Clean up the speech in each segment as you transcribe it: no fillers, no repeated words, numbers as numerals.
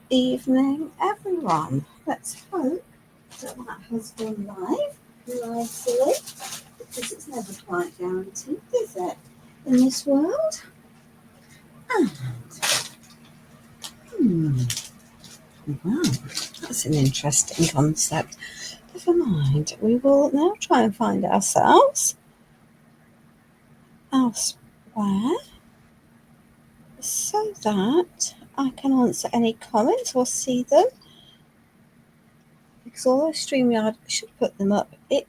evening, everyone. Let's hope that has gone live nicely, because it's never quite guaranteed, is it, in this world? And, wow, that's an interesting concept. Never mind, we will now try and find ourselves elsewhere so that I can answer any comments or see them. Because although StreamYard should put them up, it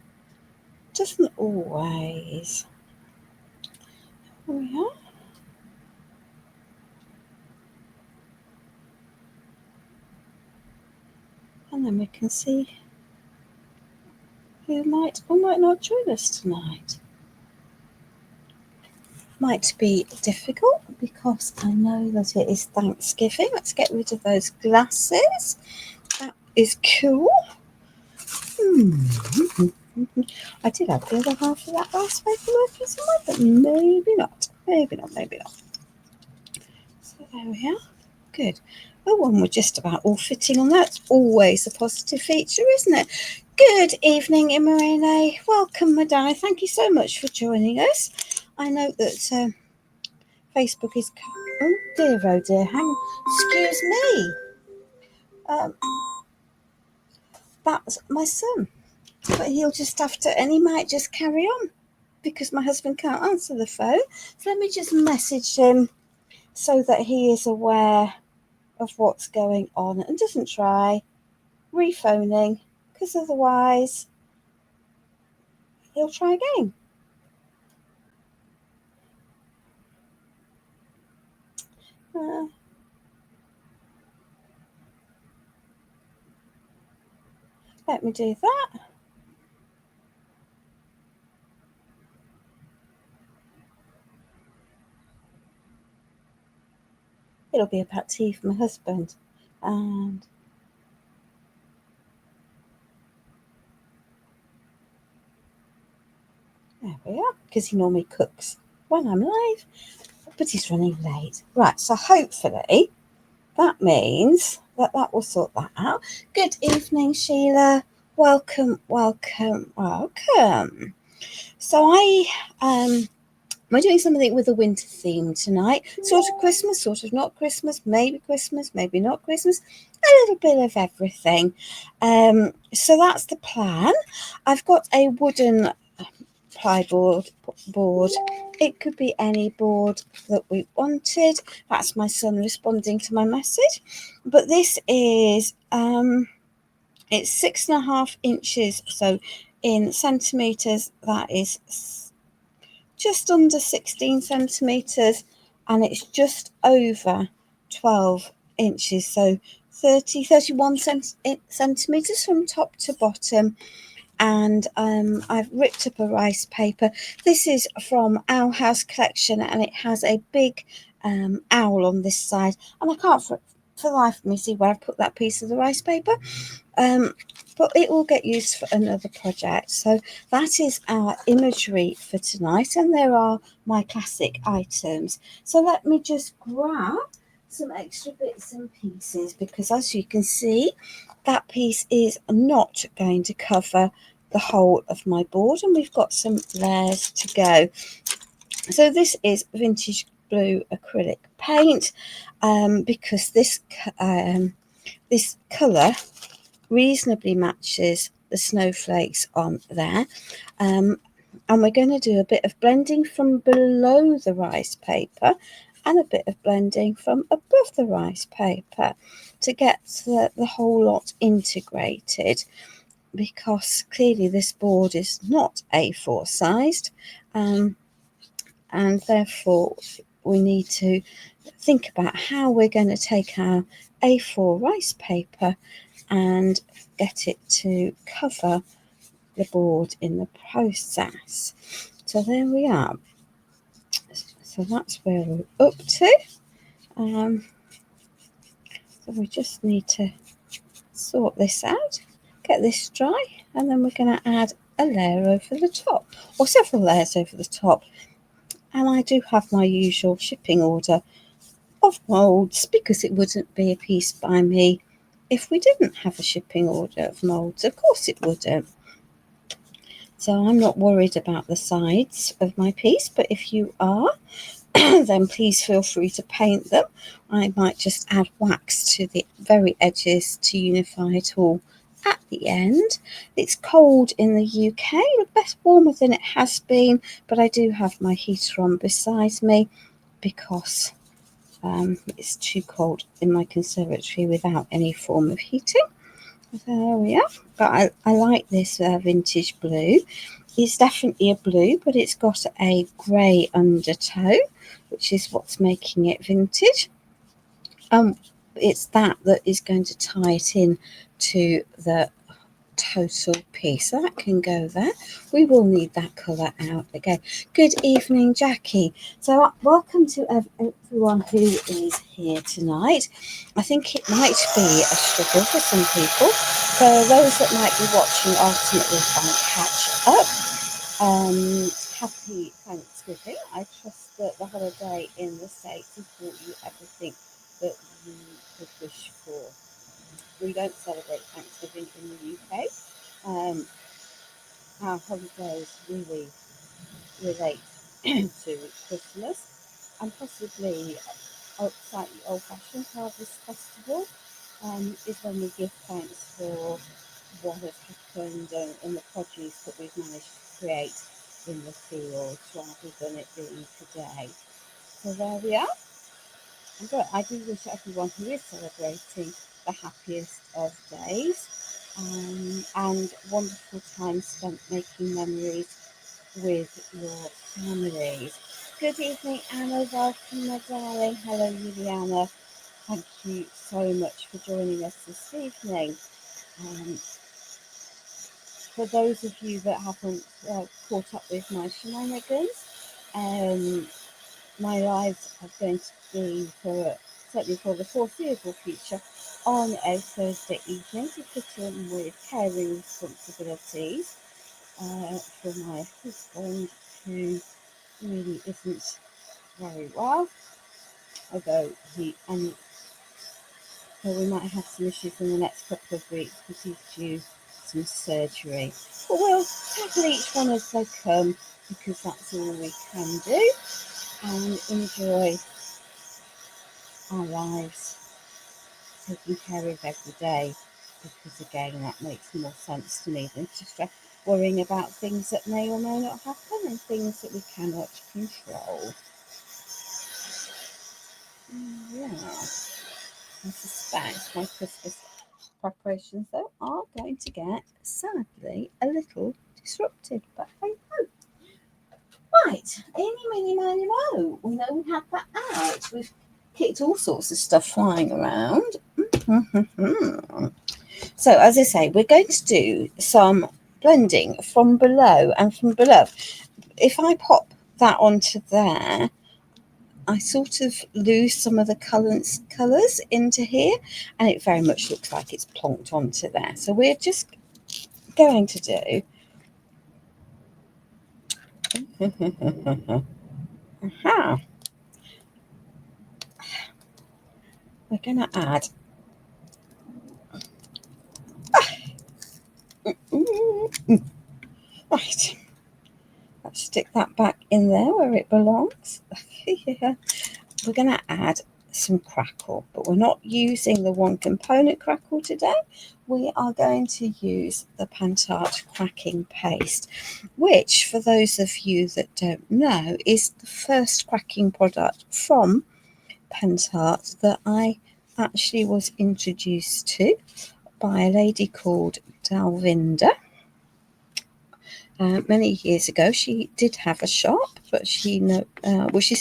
doesn't always. Here we are. And then we can see who might or might not join us tonight. Might be difficult because I know that it is Thanksgiving. Let's get rid of those glasses. That is cool. I did have the other half of that last paper working somewhere, but maybe not. Maybe not. So there we are. Good. Oh, and we're just about all fitting on that. It's always a positive feature, isn't it? Good evening, Imarene. Welcome, Madai. Thank you so much for joining us. I know that Facebook is... Oh dear, hang on. Excuse me. That's my son. But he'll just have to... And he might just carry on because my husband can't answer the phone. So let me just message him so that he is aware of what's going on and doesn't try rephoning, because otherwise he'll try again. Let me do that. It'll be about tea for my husband. And there we are, because he normally cooks when I'm live, but he's running late. Right, so hopefully that means that will sort that out. Good evening, Sheila. Welcome. So we're doing something with a winter theme tonight. Sort of Christmas, sort of not Christmas, maybe not Christmas, a little bit of everything. So that's the plan. I've got a wooden plyboard board. It could be any board that we wanted. That's my son responding to my message. But this is it's 6.5 inches, so in centimeters that is just under 16 centimeters, and it's just over 12 inches, so 31 centimeters from top to bottom. And I've ripped up a rice paper. This is from Owl House Collection, and it has a big owl on this side, and I can't for the life of me see where I've put that piece of the rice paper, but it will get used for another project. So that is our imagery for tonight, and there are my classic items. So let me just grab some extra bits and pieces, because as you can see, that piece is not going to cover the whole of my board, and we've got some layers to go. So this is vintage blue acrylic paint, because this colour reasonably matches the snowflakes on there. And we're going to do a bit of blending from below the rice paper and a bit of blending from above the rice paper to get the whole lot integrated, because clearly this board is not A4 sized, and therefore we need to think about how we're going to take our A4 rice paper and get it to cover the board in the process. So there we are. So that's where we're up to. So we just need to sort this out, get this dry, and then we're going to add a layer over the top, or several layers over the top. And I do have my usual shipping order of moulds, because it wouldn't be a piece by me if we didn't have a shipping order of moulds. Of course it wouldn't. So I'm not worried about the sides of my piece, but if you are, then please feel free to paint them. I might just add wax to the very edges to unify it all at the end. It's cold in the UK, a bit warmer than it has been, but I do have my heater on beside me because it's too cold in my conservatory without any form of heating. There we are. But I like this vintage blue. It's definitely a blue, but it's got a grey undertow, which is what's making it vintage. It's that is going to tie it in to the total piece. So that can go there. We will need that colour out again. Good evening, Jackie. So welcome to everyone who is here tonight. I think it might be a struggle for some people. For those that might be watching ultimately and catch up, happy Thanksgiving. I trust that the holiday in the States has brought you everything that you could wish for. We don't celebrate Thanksgiving in the UK. Our holidays really relate to Christmas and possibly a slightly old-fashioned Harvest Festival is when we give thanks for what has happened and the produce that we've managed to create in the fields rather than it being today. So there we are. But I do wish everyone who is celebrating the happiest of days and wonderful time spent making memories with your families. Good evening, Anna. Welcome, my darling. Hello, Juliana. Thank you so much for joining us this evening. For those of you that haven't caught up with my shenanigans, my lives are going to be certainly for the foreseeable future on a Thursday evening to fit in with caring responsibilities for my husband, who really isn't very well, although so we might have some issues in the next couple of weeks because he's due some surgery. But we'll tackle each one as they come because that's all we can do and enjoy our lives, taking care of every day, because again that makes more sense to me than just worrying about things that may or may not happen and things that we cannot control. Yeah, I suspect my Christmas preparations though are going to get sadly a little disrupted, but hey ho. Right, eeny, meeny, miny, mo. We know we had that out. We've kicked all sorts of stuff flying around. So, as I say, we're going to do some blending from below and from below. If I pop that onto there, I sort of lose some of the colours into here, and it very much looks like it's plonked onto there. So we're just going to do we're going to add right. Let's stick that back in there where it belongs. Yeah. We're going to add some crackle, but we're not using the one component crackle today. We are going to use the Pentart cracking paste, which, for those of you that don't know, is the first cracking product from Pentart that I actually was introduced to by a lady called Dalvinda. Many years ago, she did have a shop, but she's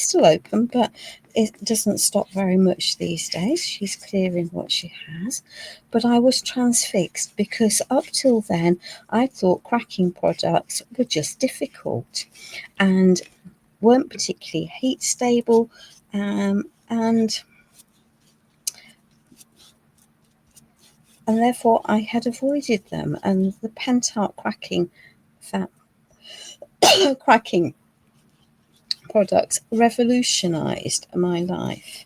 still open, but it doesn't stock very much these days. She's clearing what she has. But I was transfixed because up till then, I thought cracking products were just difficult and weren't particularly heat stable, and therefore I had avoided them. And the Pentart cracking products revolutionized my life.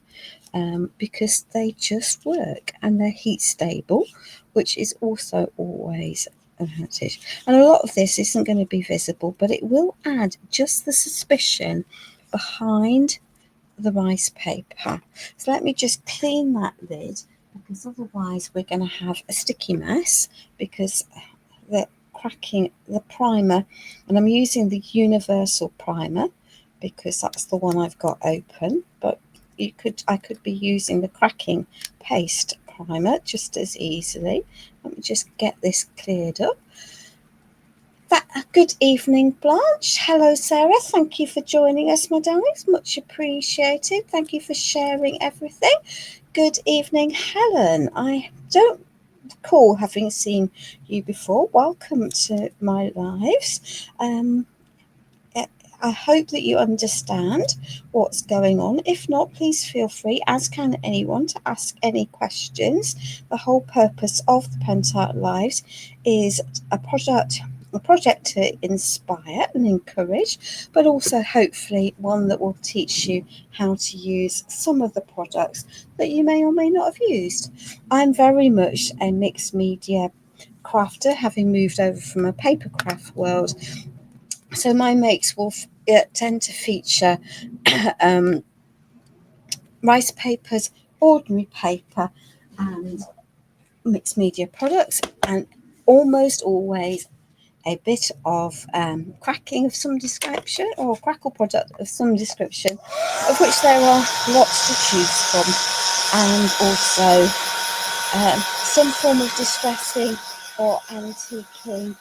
because they just work and they're heat stable, which is also always an advantage. And a lot of this isn't going to be visible, but it will add just the suspicion behind the rice paper. So let me just clean that lid, because otherwise we're going to have a sticky mess, because the cracking the primer, and I'm using the universal primer because that's the one I've got open, but I could be using the cracking paste primer just as easily. Let me just get this cleared up. Good evening, Blanche. Hello, Sarah. Thank you for joining us, my darlings. Much appreciated. Thank you for sharing everything. Good evening, Helen. I don't recall having seen you before. Welcome to my lives. I hope that you understand what's going on. If not, please feel free, as can anyone, to ask any questions. The whole purpose of the Pentacolor Lives is a project to inspire and encourage, but also hopefully one that will teach you how to use some of the products that you may or may not have used. I'm very much a mixed media crafter, having moved over from a paper craft world. So my makes will tend to feature rice papers, ordinary paper, and mixed media products, and almost always a bit of cracking of some description, or crackle product of some description, of which there are lots to choose from, and also some form of distressing or antiquing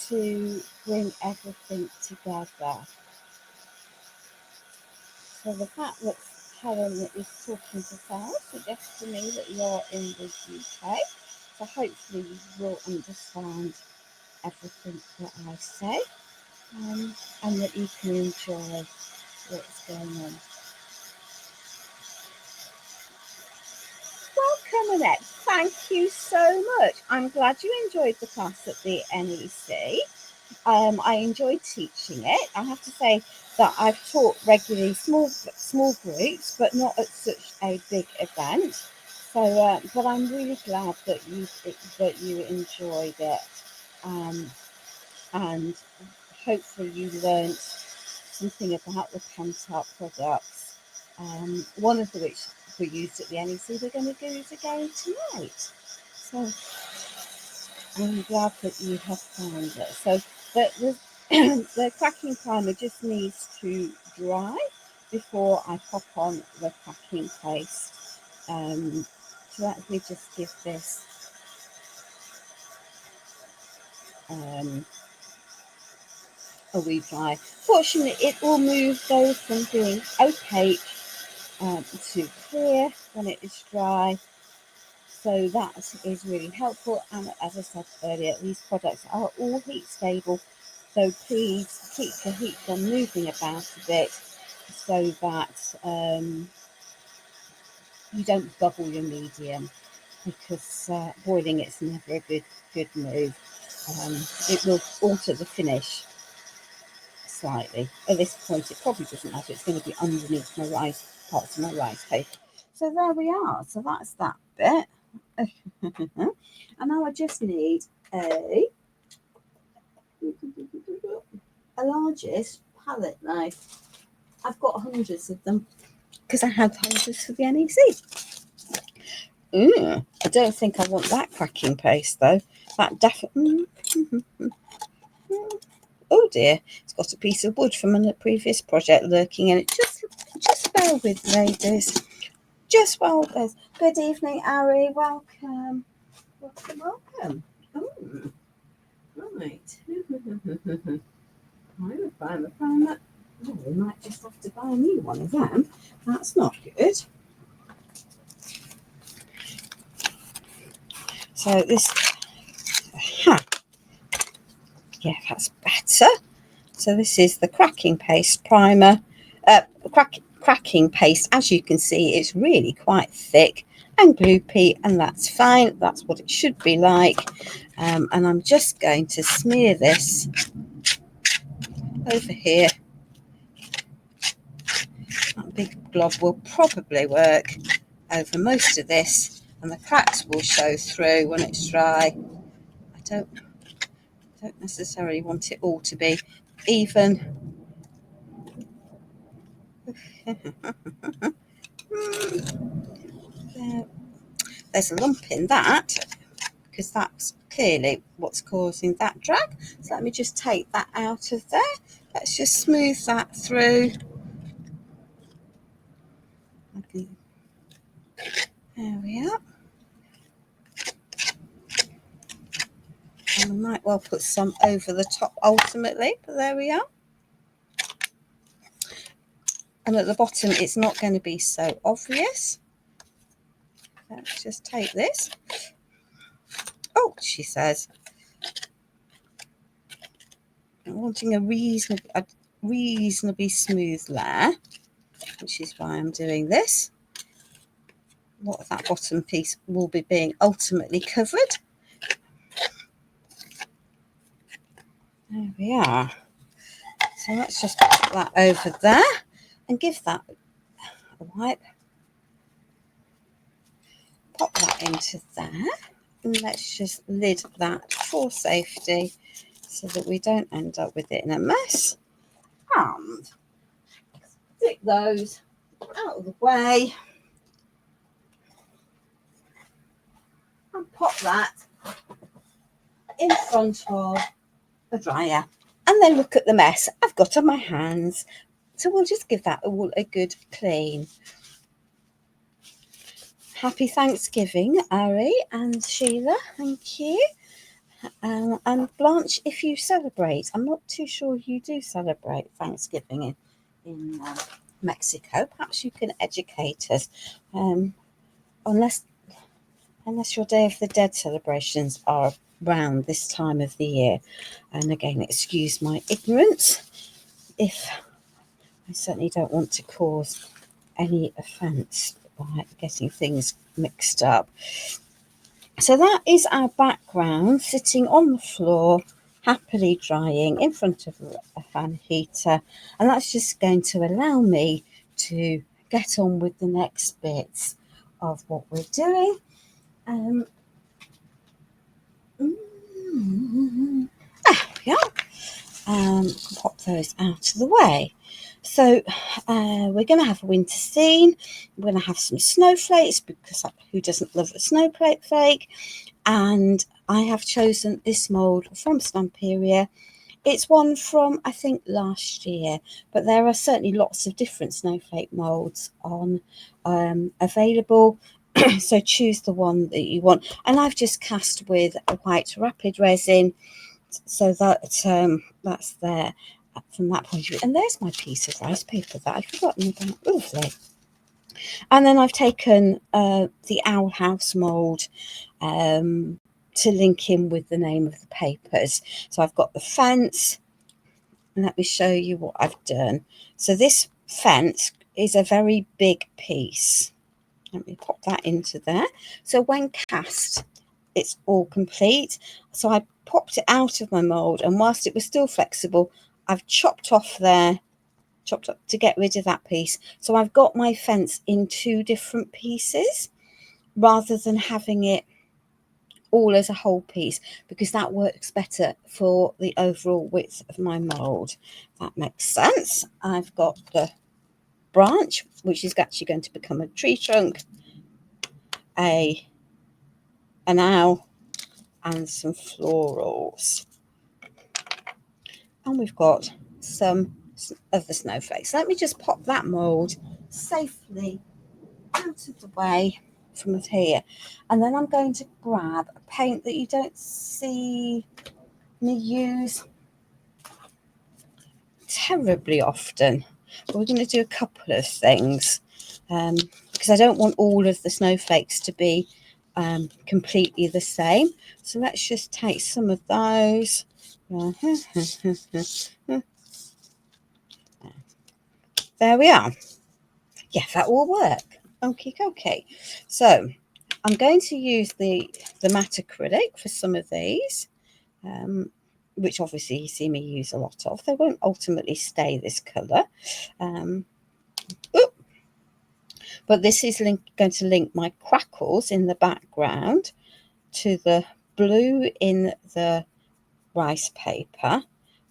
to bring everything together. So the fact that Helen is talking to Sarah suggests to me that you're in the UK, so hopefully you will understand everything that I say, and that you can enjoy what's going on. Welcome, Annette. Thank you so much. I'm glad you enjoyed the class at the NEC. I enjoyed teaching it. I have to say that I've taught regularly small groups, but not at such a big event. So, but I'm really glad that you enjoyed it, and hopefully you learned something about the Pentacolor products. One of which we used at the NEC, we're going to use again tonight. So I'm glad that you have found it. So the cracking primer just needs to dry before I pop on the cracking paste. So let me just give this a wee dry. Fortunately, it will go from being opaque to clear when it is dry. So that is really helpful. And as I said earlier, these products are all heat stable. So please keep the heat gun moving about a bit, so that you don't bubble your medium, because boiling it's never a good move. It will alter the finish slightly. At this point, it probably doesn't matter. It's going to be underneath my parts of my rice paper. So there we are. So that's that bit. And now I just need a largest palette knife. I've got hundreds of them because I had hundreds for the NEC. I don't think I want that cracking paste though. That definitely. Oh dear, it's got a piece of wood from a previous project lurking in it. Just bear with me, ladies. Just well, there's. Good evening, Ari. Welcome. Welcome. Oh, right. Primer. Oh, we might just have to buy a new one of them. That's not good. So this, yeah, that's better. So this is the cracking paste primer. Cracking paste, as you can see, it's really quite thick and gloopy, and that's fine. That's what it should be like. And I'm just going to smear this over here. That big glob will probably work. over most of this, and the cracks will show through when it's dry. I don't necessarily want it all to be even. There's a lump in that, because that's clearly what's causing that drag. So let me just take that out of there. Let's just smooth that through. There we are. And I might well put some over the top ultimately, but there we are. And at the bottom, it's not going to be so obvious. Let's just take this. Oh, she says, I'm wanting a reasonably smooth layer, which is why I'm doing this. A lot of that bottom piece will be being ultimately covered. There we are. So let's just put that over there and give that a wipe. Pop that into there. And let's just lid that for safety so that we don't end up with it in a mess. And stick those out of the way. And pop that in front of the dryer. And then look at the mess I've got on my hands. So we'll just give that all a good clean. Happy Thanksgiving, Ari and Sheila. Thank you. And Blanche, if you celebrate, I'm not too sure you do celebrate Thanksgiving in Mexico. Perhaps you can educate us. Unless your Day of the Dead celebrations are around this time of the year. And again, excuse my ignorance if I certainly don't want to cause any offence by getting things mixed up. So that is our background sitting on the floor, happily drying in front of a fan heater. And that's just going to allow me to get on with the next bits of what we're doing. Yeah. Pop those out of the way. So we're going to have a winter scene. We're going to have some snowflakes, because who doesn't love a snowflake? And I have chosen this mould from Stamperia. It's one from, I think, last year, but there are certainly lots of different snowflake moulds on available. So choose the one that you want. And I've just cast with a white rapid resin, so that that's there from that point of view. And there's my piece of rice paper that I'd forgotten about. Lovely. And then I've taken the Owl House mould to link in with the name of the papers. So I've got the fence, and let me show you what I've done. So this fence is a very big piece. Let me pop that into there. So when cast, it's all complete. So I popped it out of my mould, and whilst it was still flexible, I've chopped up to get rid of that piece. So I've got my fence in two different pieces rather than having it all as a whole piece, because that works better for the overall width of my mould. That makes sense. I've got the branch, which is actually going to become a tree trunk, an owl, and some florals. And we've got some of the snowflakes. Let me just pop that mould safely out of the way from here. And then I'm going to grab a paint that you don't see me use terribly often. But we're going to do a couple of things because I don't want all of the snowflakes to be completely the same. So let's just take some of those. There we are. Yeah, that will work. Okay. So I'm going to use the matte acrylic for some of these, which obviously you see me use a lot of. They won't ultimately stay this colour. But this is going to link my crackles in the background to the blue in the rice paper,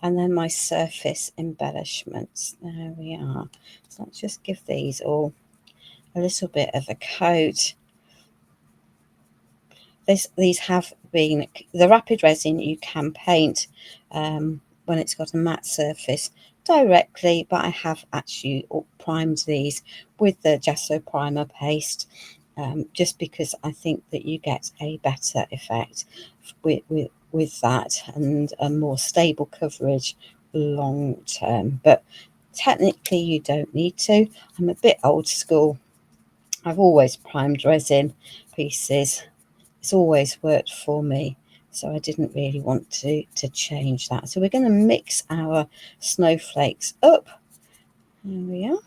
and then my surface embellishments. There we are. So let's just give these all a little bit of a coat. These have been, the rapid resin you can paint when it's got a matte surface directly, but I have actually primed these with the gesso primer paste, just because I think that you get a better effect with that, and a more stable coverage long term. But technically you don't need to. I'm a bit old school. I've always primed resin pieces. It's always worked for me, so I didn't really want to change that. So we're going to mix our snowflakes up. There we are.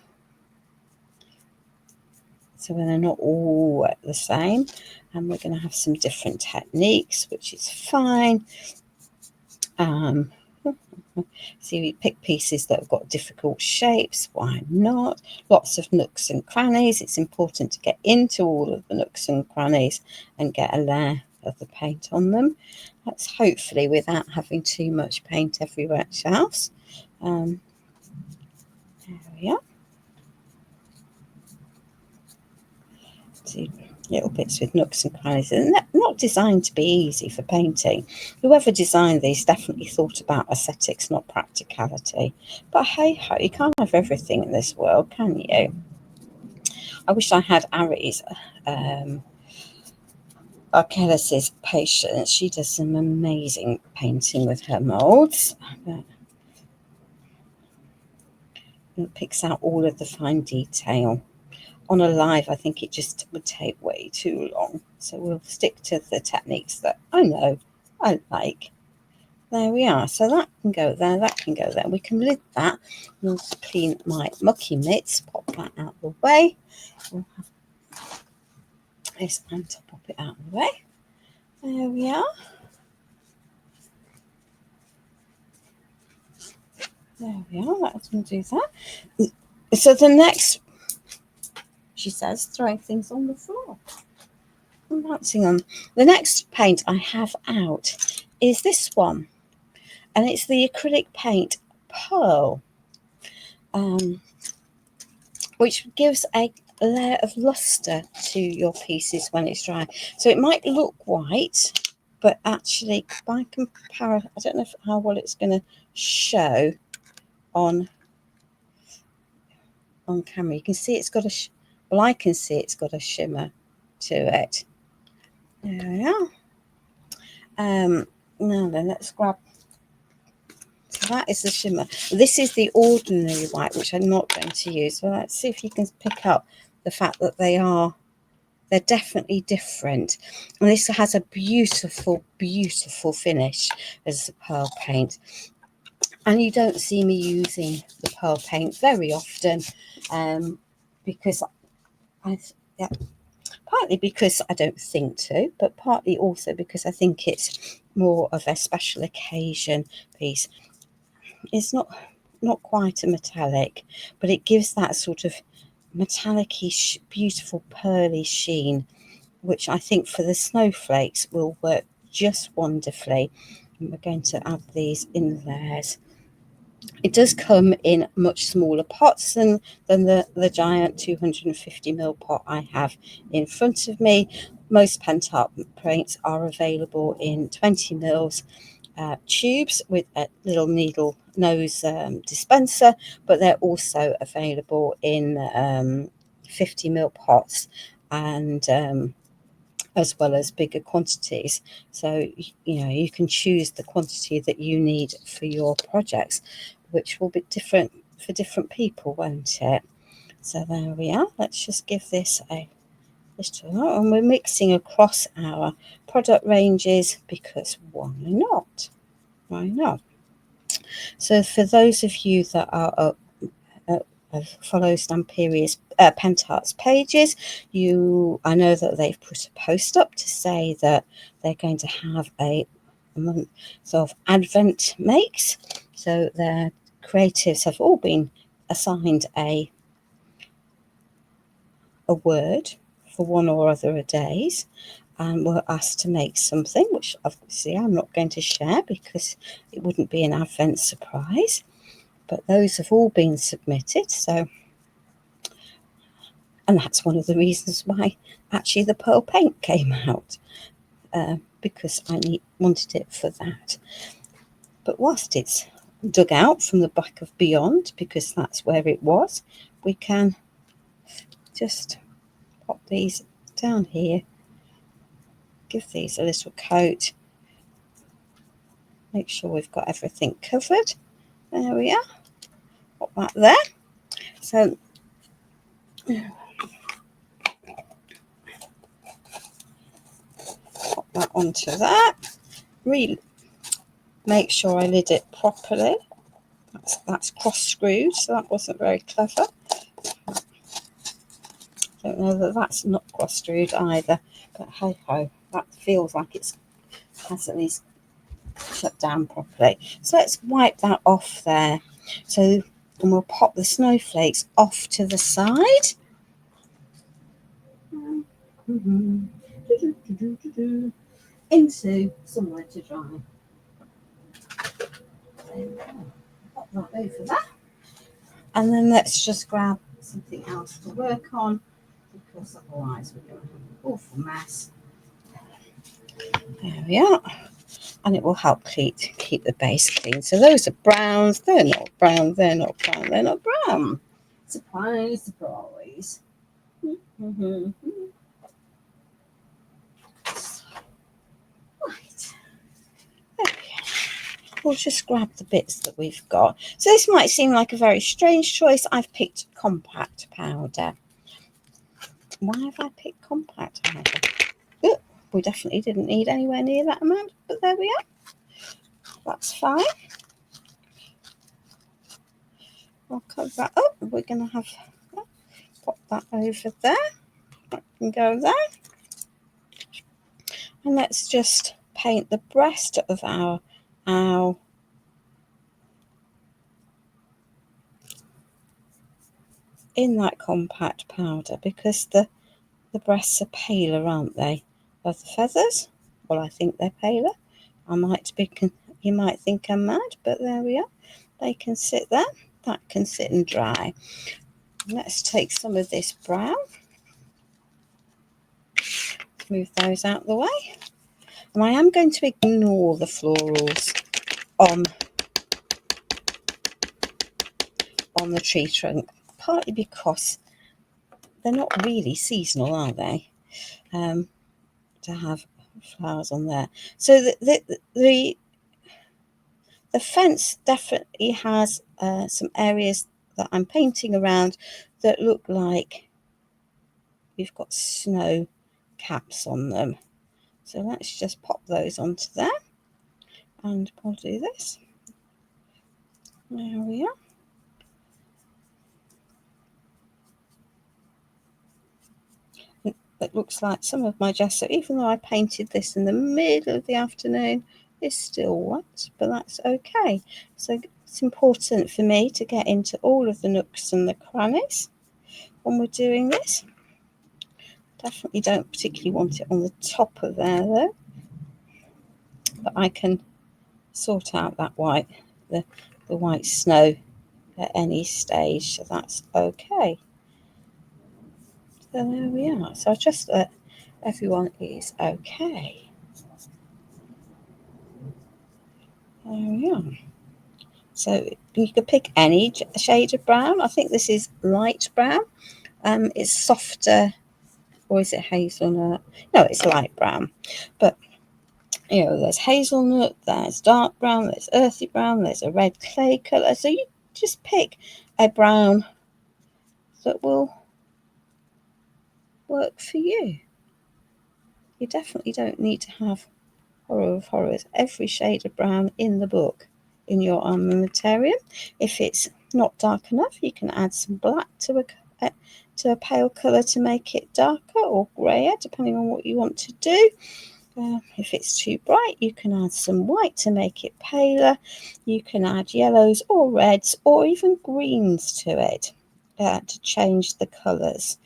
So they're not all the same, and we're going to have some different techniques, which is fine. See, we pick pieces that have got difficult shapes. Why not? Lots of nooks and crannies. It's important to get into all of the nooks and crannies and get a layer of the paint on them. That's hopefully without having too much paint everywhere else. There we are. See, little bits with nooks and crannies, and not designed to be easy for painting. Whoever designed these definitely thought about aesthetics, not practicality. But hey ho, you can't have everything in this world, can you? I wish I had Ari's, Arkellis's patience. She does some amazing painting with her molds. It picks out all of the fine detail. On a live, I think it just would take way too long. So we'll stick to the techniques that I know I like. There we are. So that can go there, that can go there. We can lid that. We'll clean my mucky mitts, pop that out of the way. We'll have this and to pop it out of the way. There we are. There we are. That's going to do that. So the next, she says, throwing things on the floor. I'm bouncing on. The next paint I have out is this one, and it's the acrylic paint Pearl, which gives a layer of luster to your pieces when it's dry. So it might look white, but actually by comparison, I don't know how well it's going to show on camera. You can see it's got well, I can see it's got a shimmer to it. There we are. Now then, let's grab. So that is the shimmer. This is the ordinary white, which I'm not going to use. So let's see if you can pick up the fact that they're definitely different. And this has a beautiful, beautiful finish as a pearl paint. And you don't see me using the pearl paint very often, because partly because I don't think to, but partly also because I think it's more of a special occasion piece. It's not quite a metallic, but it gives that sort of metallic-y, beautiful pearly sheen, which I think for the snowflakes will work just wonderfully. And we're going to add these in layers. It does come in much smaller pots than the giant 250ml pot I have in front of me. Most Pentacolor paints are available in 20ml tubes with a little needle nose dispenser, but they're also available in 50ml pots, and as well as bigger quantities. So you can choose the quantity that you need for your projects, which will be different for different people, won't it? So there we are. Let's just give this a and we're mixing across our product ranges, because why not? Why not? So for those of you that are follow Stamperia's Pentart's pages, I know that they've put a post up to say that they're going to have a month of Advent makes. So their creatives have all been assigned a a word for one or other of days, and were asked to make something, which obviously I'm not going to share because it wouldn't be an Advent surprise. But those have all been submitted, so, and that's one of the reasons why actually the pearl paint came out, because I wanted it for that. But whilst it's dug out from the back of Beyond, because that's where it was, we can just pop these down here, give these a little coat, make sure we've got everything covered. There we are, pop that there. So pop that onto that, really make sure I lid it properly. That's cross screwed, so that wasn't very clever. Don't know that that's not cross screwed either, but hey ho, that feels like it's has at least shut down properly. So let's wipe that off there. So, and we'll pop the snowflakes off to the side. Into somewhere to dry. Pop that over that. And then let's just grab something else to work on, because otherwise we're going to have an awful mess. There we are. And it will help keep the base clean. So those are browns. They're not brown. They're not brown. They're not brown. Surprise, surprise. Mm-hmm. Right. Okay. We'll just grab the bits that we've got. So this might seem like a very strange choice. I've picked compact powder. Why have I picked compact powder? Ooh, we definitely didn't need anywhere near that amount, but there we are. That's fine. I'll cover that up. We're going to have pop that over there. That can go there. And let's just paint the breast of our owl in that compact powder, because the breasts are paler, aren't they? Are the feathers? Well, I think they're paler. You might think I'm mad, but there we are. They can sit there. That can sit and dry. Let's take some of this brown. Move those out of the way. And I am going to ignore the florals on the tree trunk, partly because they're not really seasonal, are they? To have flowers on there. So the fence definitely has some areas that I'm painting around that look like we've got snow caps on them. So let's just pop those onto there, and I'll do this. There we are. It looks like some of my gesso, even though I painted this in the middle of the afternoon, is still wet, but that's okay. So it's important for me to get into all of the nooks and the crannies when we're doing this. Definitely don't particularly want it on the top of there though, but I can sort out that white, the white snow at any stage, so that's okay. So there we are. So I trust that everyone is okay. There we are. So you could pick any shade of brown. I think this is light brown. It's softer, or is it hazelnut? No, it's light brown. But you know, there's hazelnut, there's dark brown, there's earthy brown, there's a red clay colour. So you just pick a brown that will work for you. You definitely don't need to have horror of horrors, every shade of brown in the book in your armamentarium. If it's not dark enough, you can add some black to a pale colour to make it darker, or grayer, depending on what you want to do. If it's too bright, you can add some white to make it paler. You can add yellows or reds or even greens to it to change the colours.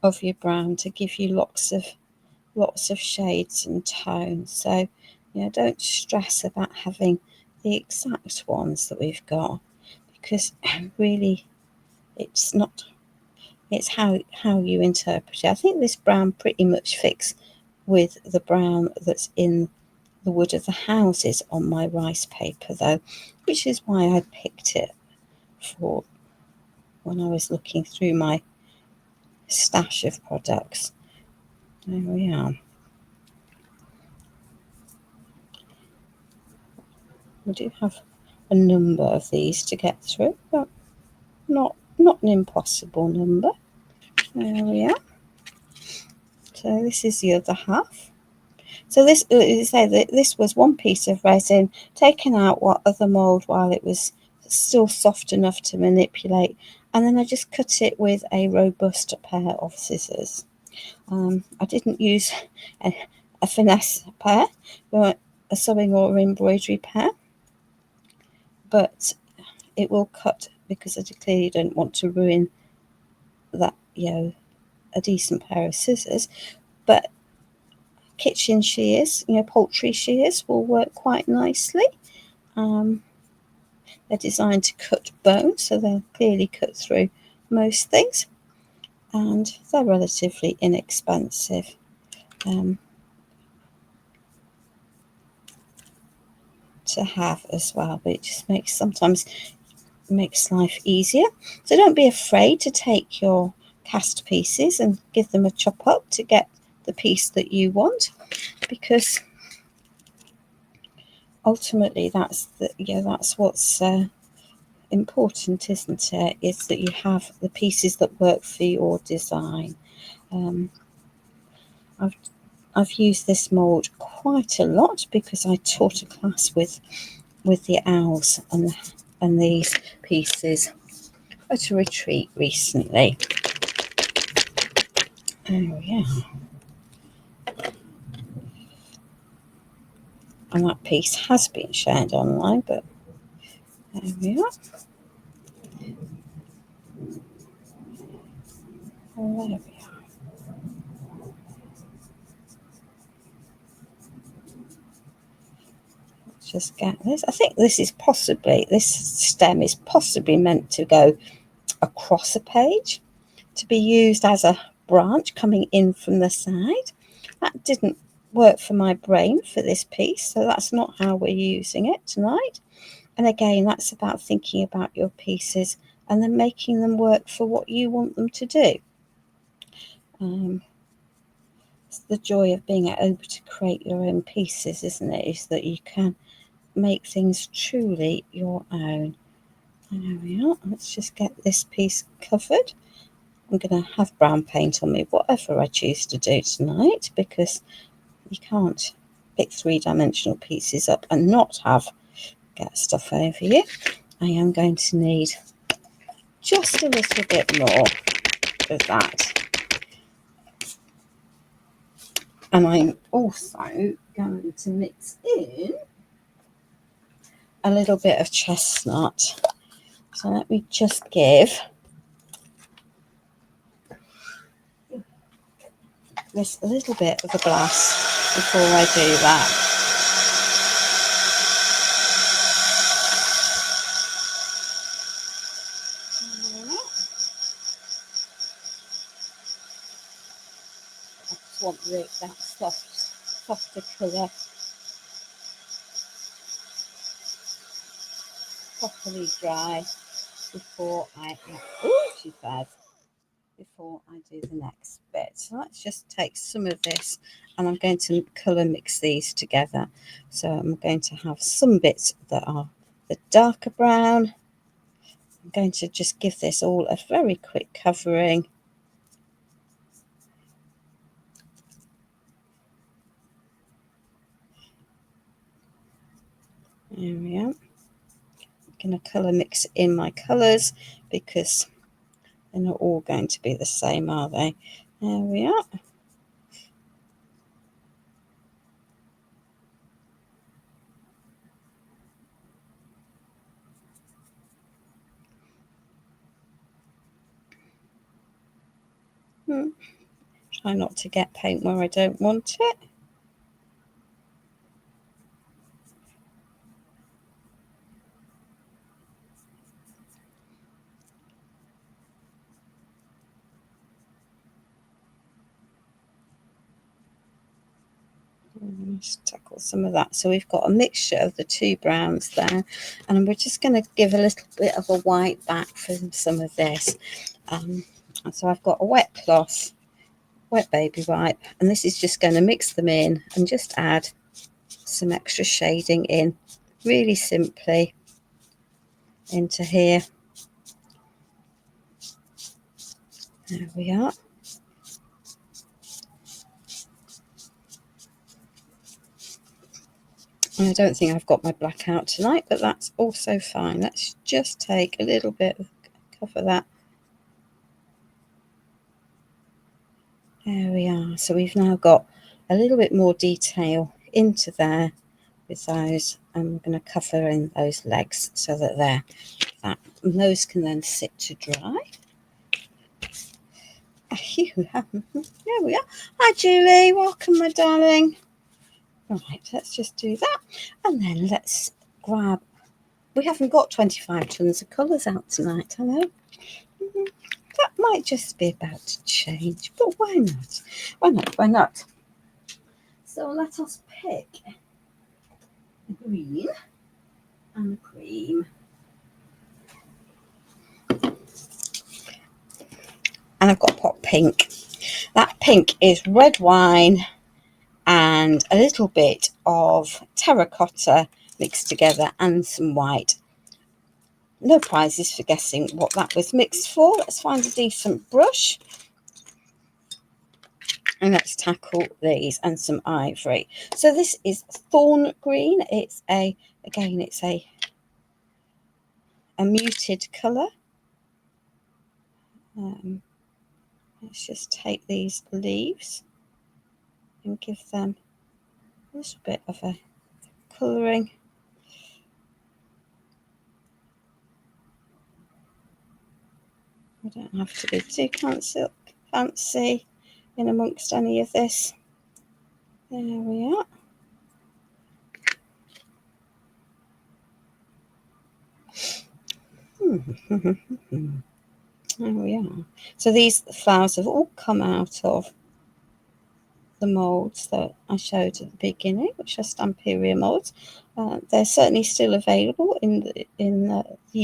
of your brown to give you lots of shades and tones. So, don't stress about having the exact ones that we've got, because really it's not, it's how you interpret it. I think this brown pretty much fits with the brown that's in the wood of the houses on my rice paper though, which is why I picked it for when I was looking through my stash of products. There we are. We do have a number of these to get through, but not an impossible number. There we are. So this is the other half. So this, this was one piece of resin taken out what other mould while it was still soft enough to manipulate, and then I just cut it with a robust pair of scissors. I didn't use a finesse pair, or a sewing or embroidery pair, but it will cut because I clearly don't want to ruin that, a decent pair of scissors. But kitchen shears, poultry shears will work quite nicely. They're designed to cut bone, so they'll clearly cut through most things, and they're relatively inexpensive. To have as well, but it just sometimes makes life easier. So don't be afraid to take your cast pieces and give them a chop up to get the piece that you want, because ultimately that's what's important, isn't it? Is that you have the pieces that work for your design. I've used this mould quite a lot because I taught a class with the owls and these pieces at a retreat recently. Oh yeah. And that piece has been shared online, but there we are. Oh, there we are. Let's just get this. I think this stem is possibly meant to go across a page, to be used as a branch coming in from the side. That didn't work for my brain for this piece, so that's not how we're using it tonight. And again, that's about thinking about your pieces and then making them work for what you want them to do. It's the joy of being able to create your own pieces, isn't it? Is that you can make things truly your own. There we are. Let's just get this piece covered. I'm going to have brown paint on me, whatever I choose to do tonight, because you can't pick three-dimensional pieces up and not get stuff over you. I am going to need just a little bit more of that. And I'm also going to mix in a little bit of chestnut. So let me just give this a little bit of a blast before I do that. I just want that softer colour properly dry before I do the next bit. So let's just take some of this, and I'm going to colour mix these together. So I'm going to have some bits that are the darker brown. I'm going to just give this all a very quick covering. There we are. I'm going to colour mix in my colours because they're not all going to be the same, are they? There we are. Try not to get paint where I don't want it. Just tackle some of that. So we've got a mixture of the two browns there, and we're just going to give a little bit of a white back from some of this. So I've got a wet cloth, wet baby wipe, and this is just going to mix them in and just add some extra shading in really simply into here. There we are. And I don't think I've got my black out tonight, but that's also fine. Let's just take a little bit of cover that. There we are. So we've now got a little bit more detail into there with those, and we're going to cover in those legs so that those can then sit to dry. There we are. Hi Julie, welcome my darling. Right, let's just do that, and then let's grab. We haven't got 25 tons of colours out tonight, I know. That might just be about to change, but why not? Why not? Why not? So let us pick the green and the cream. And I've got pot pink. That pink is red wine and a little bit of terracotta mixed together and some white. No prizes for guessing what that was mixed for. Let's find a decent brush. And let's tackle these and some ivory. So this is thorn green. It's a muted colour. Let's just take these leaves and give them a little bit of a colouring. I don't have to be too fancy in amongst any of this. There we are. There we are. So these flowers have all come out of the moulds that I showed at the beginning, which are Stamperia moulds. They're certainly still available in the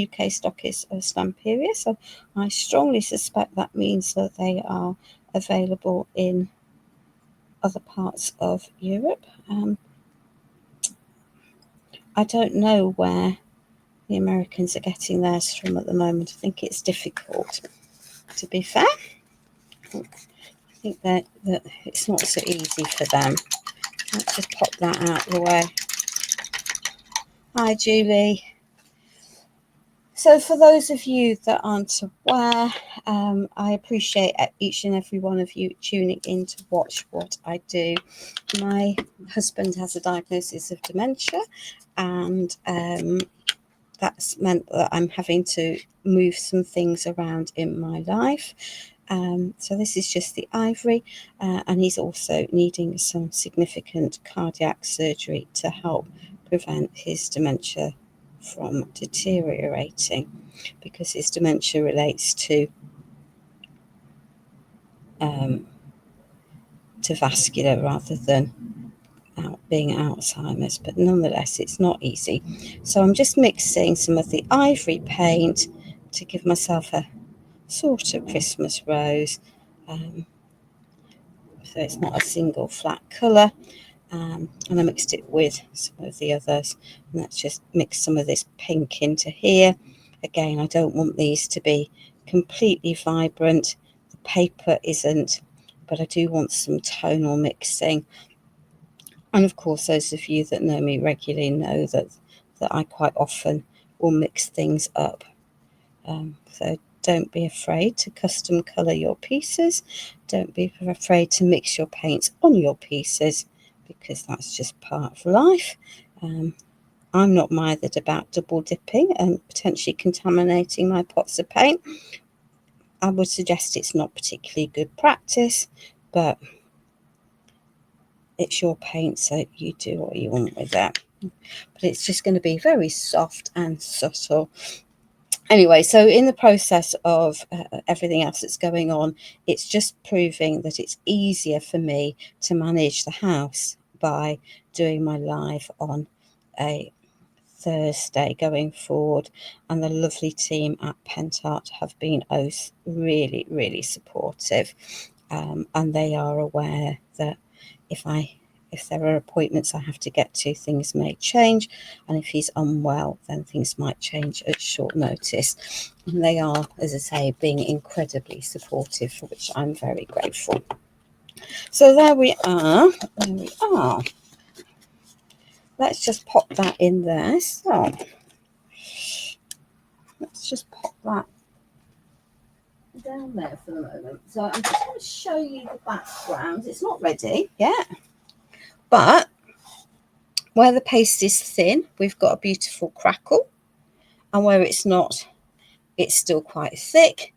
UK stockist of Stamperia, so I strongly suspect that means that they are available in other parts of Europe. I don't know where the Americans are getting theirs from at the moment. I think it's difficult, to be fair. I think that it's not so easy for them. Let's just pop that out of the way. Hi, Julie. So for those of you that aren't aware, I appreciate each and every one of you tuning in to watch what I do. My husband has a diagnosis of dementia, and that's meant that I'm having to move some things around in my life. So this is just the ivory, and he's also needing some significant cardiac surgery to help prevent his dementia from deteriorating, because his dementia relates to vascular rather than being Alzheimer's, but nonetheless it's not easy. So I'm just mixing some of the ivory paint to give myself a sort of Christmas rose, so it's not a single flat colour, and I mixed it with some of the others, and let's just mix some of this pink into here. Again, I don't want these to be completely vibrant, the paper isn't, but I do want some tonal mixing. And of course, those of you that know me regularly know that I quite often will mix things up. So don't be afraid to custom colour your pieces. Don't be afraid to mix your paints on your pieces, because that's just part of life. I'm not mithered about double dipping and potentially contaminating my pots of paint. I would suggest it's not particularly good practice, but it's your paint, so you do what you want with it. But it's just going to be very soft and subtle. Anyway, so in the process of everything else that's going on, it's just proving that it's easier for me to manage the house by doing my live on a Thursday going forward. And the lovely team at Pentart have been really, really supportive. And they are aware that if there are appointments I have to get to, things may change, and if he's unwell, then things might change at short notice. And they are, as I say, being incredibly supportive, for which I'm very grateful. So there we are. Let's just pop that in there. So let's just pop that down there for the moment. So I'm just going to show you the background. It's not ready yet, but where the paste is thin, we've got a beautiful crackle, and where it's not, it's still quite thick.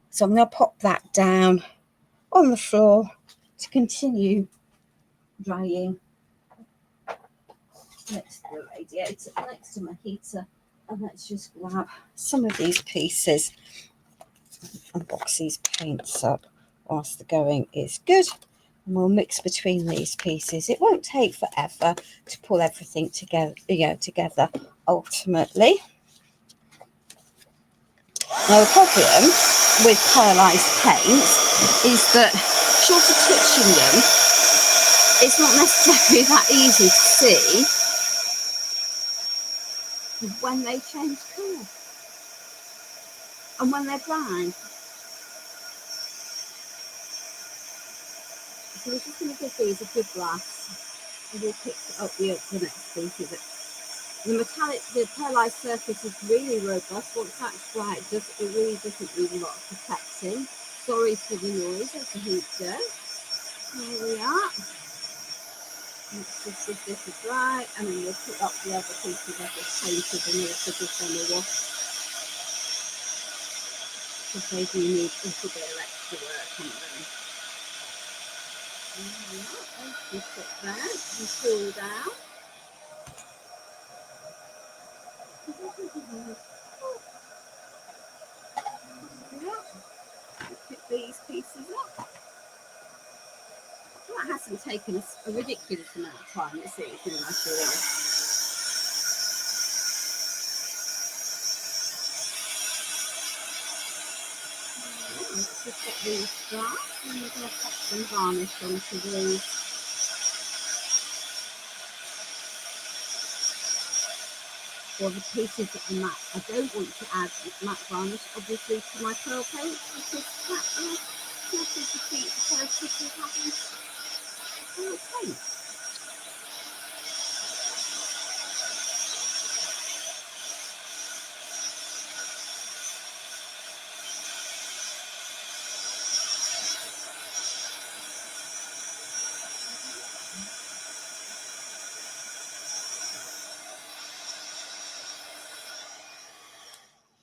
So I'm going to pop that down on the floor to continue drying next to the radiator, next to my heater. And let's just grab some of these pieces and box these paints up whilst the going is good. And we'll mix between these pieces. It won't take forever to pull everything together, together ultimately. Now the problem with pearlized paints is that short of touching them, it's not necessarily that easy to see when they change colour and when they're dry. So we're just going to give these a good blast, and we'll pick up the next piece of it. The pearlized surface is really robust. Once that's dry, it really doesn't need a lot of protecting. Sorry for the noise, it's a heater. There we are. Let's just give this a dry, and then we'll pick up the other pieces I've just painted and also give them a wash, because they do need a little bit of extra work on them. Let's just put that and cool down. Pick these pieces up. That hasn't taken us a ridiculous amount of time. Let's see if it's nice for this. Let's just get these dry, and we're going to pop some varnish onto these. Or the pieces that are matte. I don't want to add matte varnish, obviously, to my pearl paint, because that will sort of defeat the purpose of having pearl paint.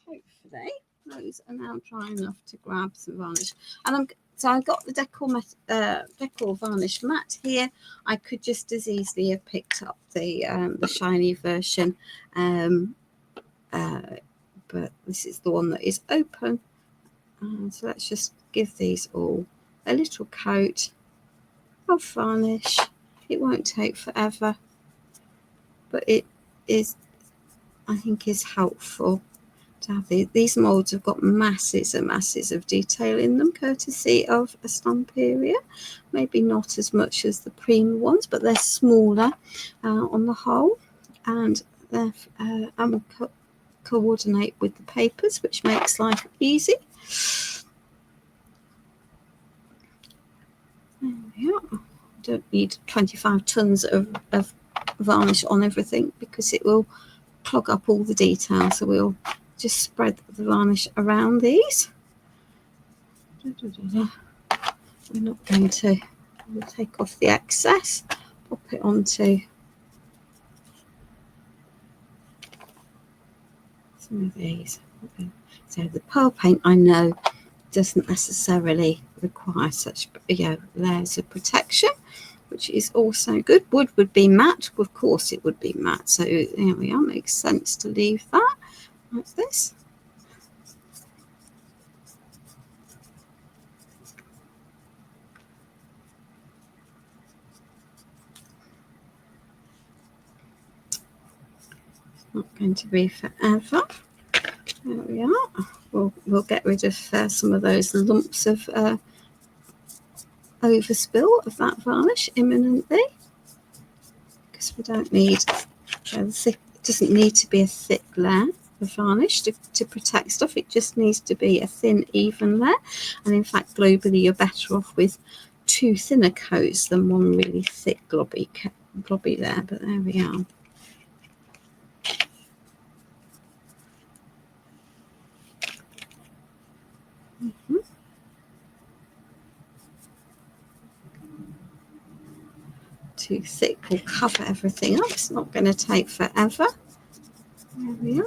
Hopefully those are now dry enough to grab some varnish. And so I got the Decor varnish matte here. I could just as easily have picked up the shiny version, but this is the one that is open. So let's just give these all a little coat of varnish. It won't take forever, but it is, I think, is helpful to have these moulds have got masses and masses of detail in them, courtesy of Estampieria. Maybe not as much as the Prima ones, but they're smaller on the whole, and they're coordinate with the papers, which makes life easy. There we are. Don't need 25 tons of varnish on everything, because it will clog up all the detail. So we'll just spread the varnish around these. We're not going to, we'll take off the excess, pop it onto some of these. So the pearl paint, I know, doesn't necessarily require such layers of protection, which is also good. Wood would be matte, of course it would be matte, so there we are, makes sense to leave that like this. Not going to be forever. There we are. We'll get rid of some of those lumps of overspill of that varnish imminently, because we don't need thick. It doesn't need to be a thick layer of varnish to protect stuff. It just needs to be a thin, even layer. And in fact, globally, you're better off with 2 thinner coats than 1 really thick globby layer. But there we are. Too thick will cover everything up. It's not going to take forever. There we are.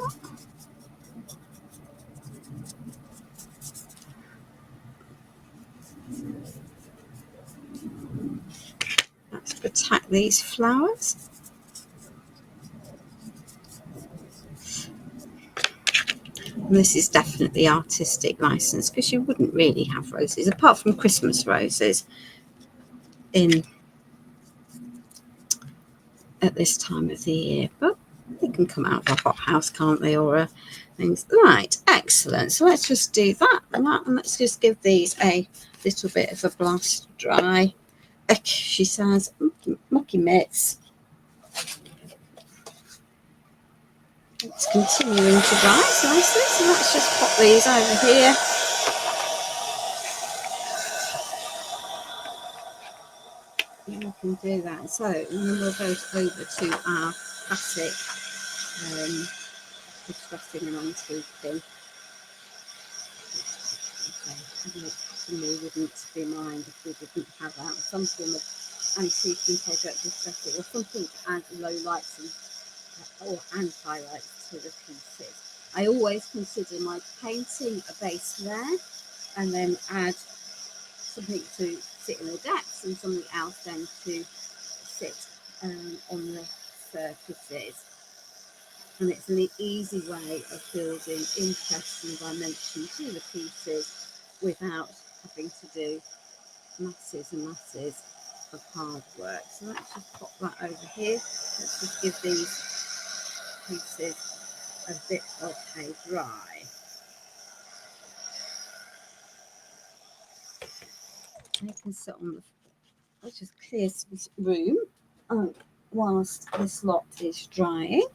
Let's protect these flowers. And this is definitely artistic license, because you wouldn't really have roses, apart from Christmas roses, at this time of the year, but they can come out of a hothouse, can't they, or things. Right, excellent. So let's just do that and that, and let's just give these a little bit of a blast dry. She says, mucky mitts. It's continuing to rise nicely, so let's just pop these over here. And we can do that. So, and then we'll go over to our classic distressing and on-tweaking. Certainly wouldn't be mine if we didn't have that. Some form of anti-tweaking project distressing, or something to add low lights and highlights to the pieces. I always consider my painting a base layer, and then add something to sit in the depths and something else then to sit on the surfaces. And it's an easy way of building interest and dimension to the pieces without having to do masses and masses of hard work. So let's just pop that over here. Let's just give these pieces a bit of a dry. They can sit on the, let's just clear some room whilst this lot is drying.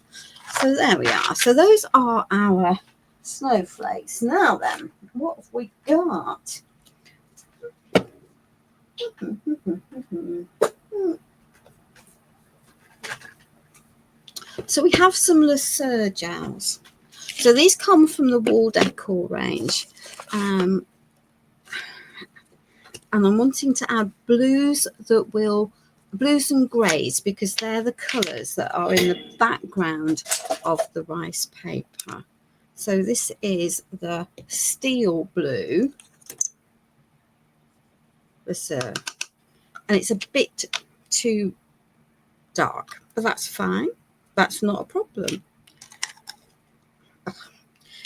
So there we are. So those are our snowflakes. Now then, what have we got? So we have some Lesueur gels. So these come from the wall decor range. And I'm wanting to add blues and greys, because they're the colours that are in the background of the rice paper. So this is the steel blue Lesueur, and it's a bit too dark, but that's fine. That's not a problem.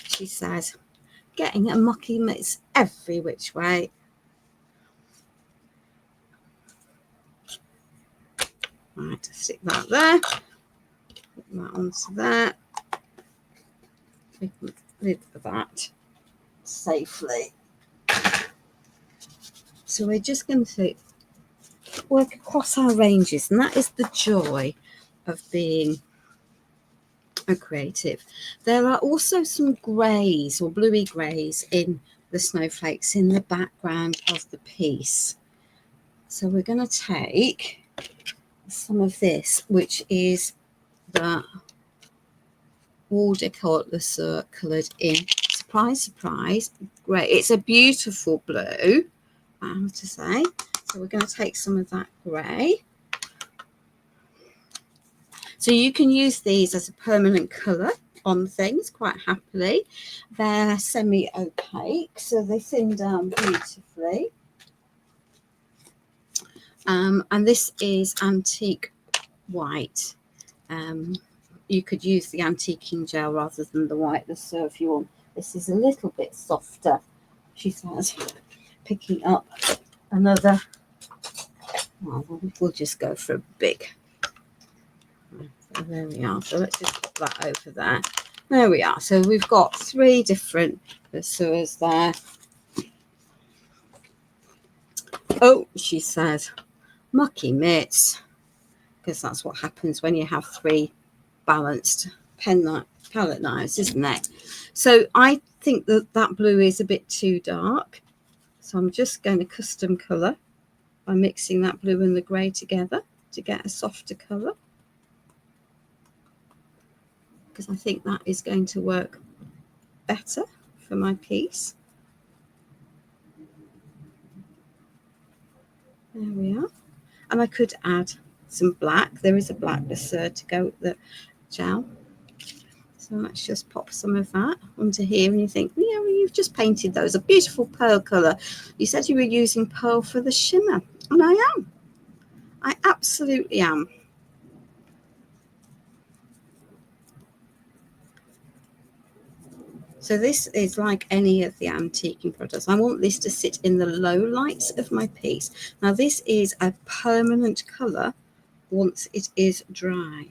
She says, getting a mucky mitts every which way. Right, stick that there. Put that onto there. We can rid of that safely. So we're just going to work across our ranges, and that is the joy of being a creative. There are also some greys or bluey greys in the snowflakes in the background of the piece. So we're going to take some of this, which is the wall decor Lesueur coloured in, surprise, surprise, grey. It's a beautiful blue, I have to say. So we're going to take some of that grey. So you can use these as a permanent colour on things quite happily. They're semi-opaque, so they thin down beautifully. And this is antique white. You could use the antiquing gel rather than the white Lasur if you want. This is a little bit softer, she says, picking up another. Well, we'll just go for a big. So there we are. So let's just put that over there. There we are. So we've got 3 different Lasurs there. Oh, she says, mucky mitts, because that's what happens when you have 3 balanced palette knives, isn't it? So I think that blue is a bit too dark. So I'm just going to custom colour by mixing that blue and the grey together to get a softer colour, because I think that is going to work better for my piece. There we are. And I could add some black. There is a black Lasur to go with the gel. So let's just pop some of that onto here. And you think, yeah, well, you've just painted those. A beautiful pearl colour. You said you were using pearl for the shimmer. And I am. I absolutely am. So this is like any of the antiquing products. I want this to sit in the low lights of my piece. Now this is a permanent colour once it is dry.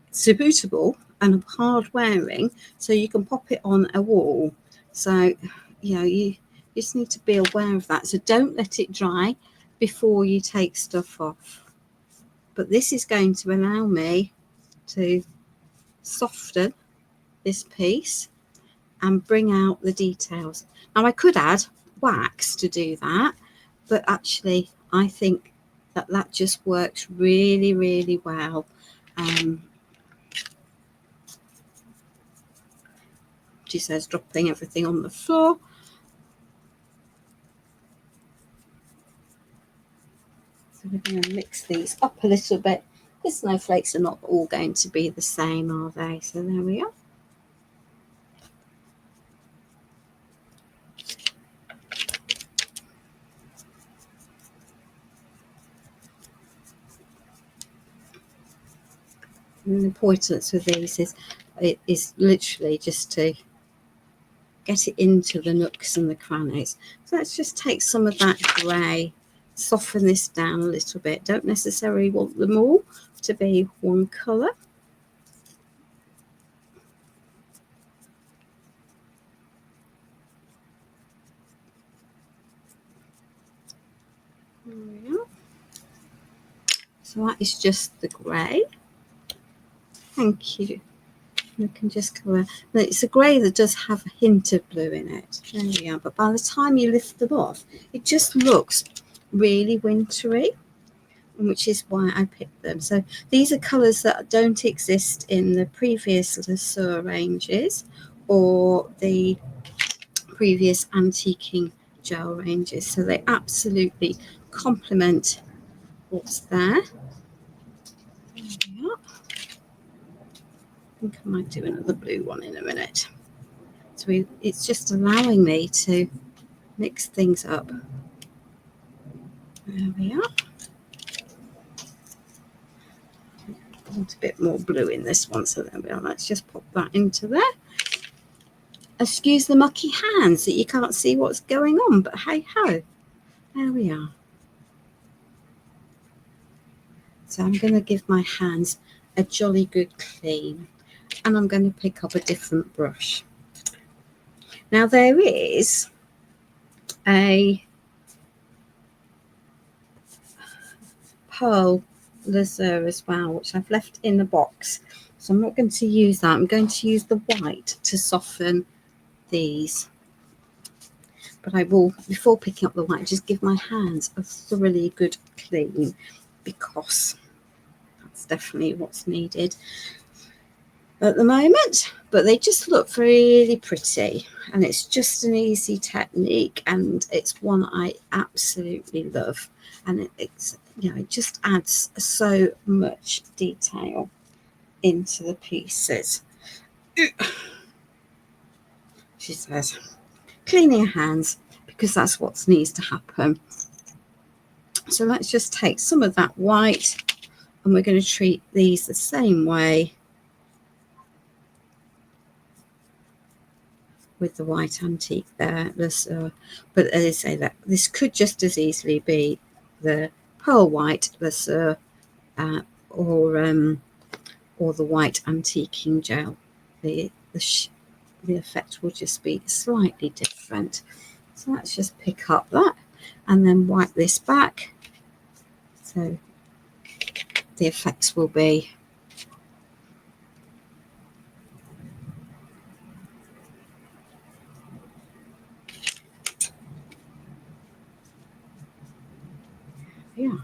It's suitable and hard wearing, so you can pop it on a wall. So, you know, you just need to be aware of that. So don't let it dry before you take stuff off. But this is going to allow me to soften this piece and bring out the details. Now I could add wax to do that, but actually I think that just works really, really well. She says dropping everything on the floor. So we're going to mix these up a little bit. The snowflakes are not all going to be the same, are they? So there we are. And the importance with these is it is literally just to get it into the nooks and the crannies. So let's just take some of that grey, soften this down a little bit. Don't necessarily want them all to be one colour. There we are. So that is just the grey. Thank you. We can just go. It's a grey that does have a hint of blue in it. There we are. But by the time you lift them off, it just looks really wintry, which is why I picked them. So these are colours that don't exist in the previous Lasur ranges or the previous antiquing gel ranges. So they absolutely complement what's there. There we are. I think I might do another blue one in a minute. So it's just allowing me to mix things up. There we are. I want a bit more blue in this one, so there we are. Let's just pop that into there. Excuse the mucky hands that you can't see what's going on, but hey ho, there we are. So I'm going to give my hands a jolly good clean, and I'm going to pick up a different brush. Now there is a pearl Lasur as well, which I've left in the box. So I'm not going to use that. I'm going to use the white to soften these. But I will, before picking up the white, just give my hands a thoroughly good clean, because that's definitely what's needed at the moment. But they just look really pretty, and it's just an easy technique, and it's one I absolutely love. And it's, you know, it just adds so much detail into the pieces. She says, cleaning your hands, because that's what needs to happen. So let's just take some of that white, and we're going to treat these the same way with the white antique there. But as I say, that this could just as easily be the pearl white Lasso or the white antiquing gel. The effect will just be slightly different. So let's just pick up that and then wipe this back. So the effects will be yeah.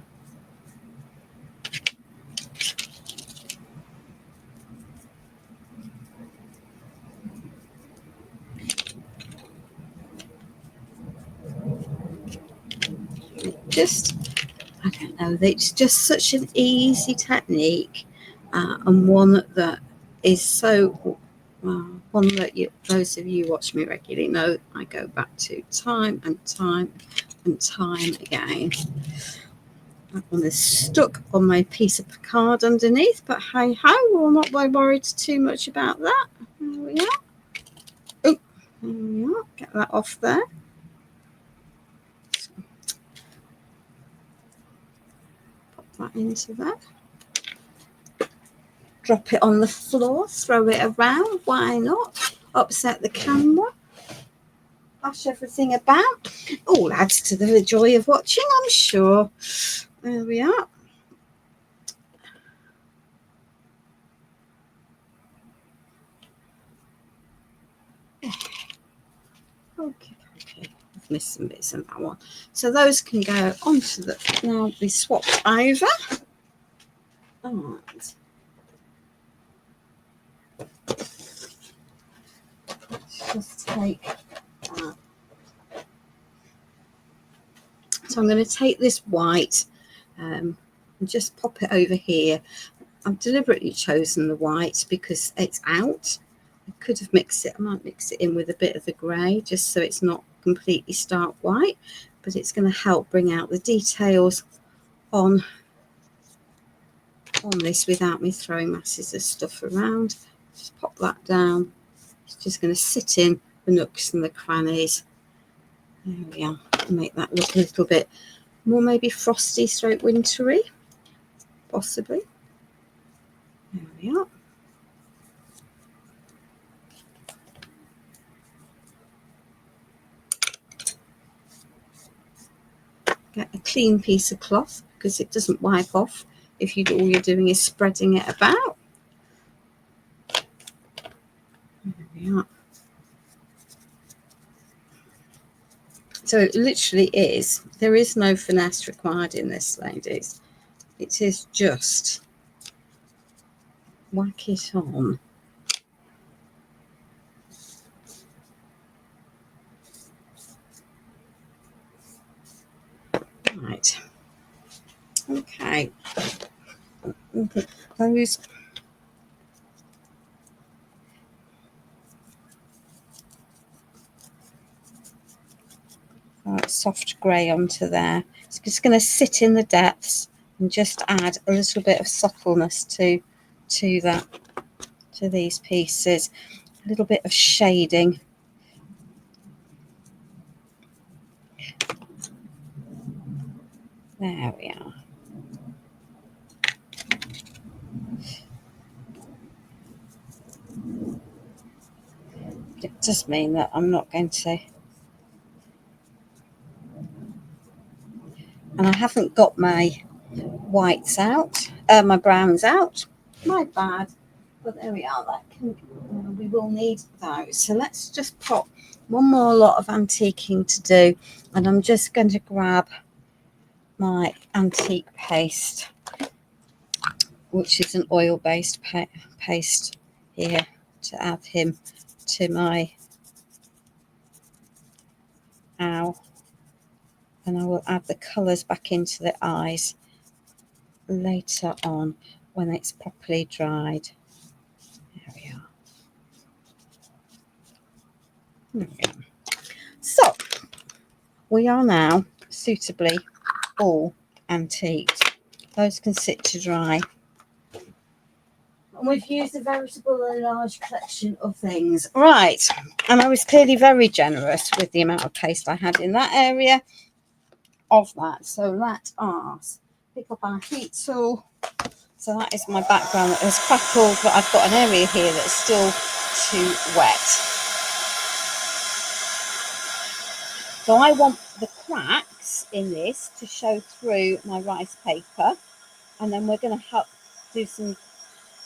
Just, I don't know, it's just such an easy technique, and one that is so, one that those of you watch me regularly know I go back to time and time and time again. That one is stuck on my piece of card underneath, but hey ho, we'll not be worried too much about that. There we are. Oh, there we are. Get that off there. That into that, drop it on the floor, throw it around, why not, upset the camera, flash everything about, all adds to the joy of watching, I'm sure. There we are. Okay, I've missed some bits in that one, so those can go onto the, now be swapped over. And just take that. So I'm going to take this white and just pop it over here. I've deliberately chosen the white because it's out. I could have mixed it. I might mix it in with a bit of the grey just so it's not completely stark white, but it's going to help bring out the details on this without me throwing masses of stuff around. Just pop that down. It's just going to sit in the nooks and the crannies. There we are. Make that look a little bit more maybe frosty stroke wintry, possibly. There we are. Get a clean piece of cloth because it doesn't wipe off if all you're doing is spreading it about. There we are. So it literally is, there is no finesse required in this, ladies. It is just whack it on. Right. Okay. Those. Soft grey onto there. It's just going to sit in the depths and just add a little bit of subtleness to these pieces. A little bit of shading. There we are. It does mean that I'm not going to, and I haven't got my whites out, my browns out. My bad. But there we are. That can, we will need those. So let's just pop one more lot of antiquing to do, and I'm just going to grab my antique paste, which is an oil-based paste here, to add him to my owl, and I will add the colours back into the eyes later on when it's properly dried. There we are. So we are now suitably all antiqued. Those can sit to dry. And we've used a veritable large collection of things. Right, and I was clearly very generous with the amount of paste I had in that area of that. So let us pick up our heat tool. So that is my background that has crackled, but I've got an area here that's still too wet. So I want the cracks in this to show through my rice paper, and then we're going to help do some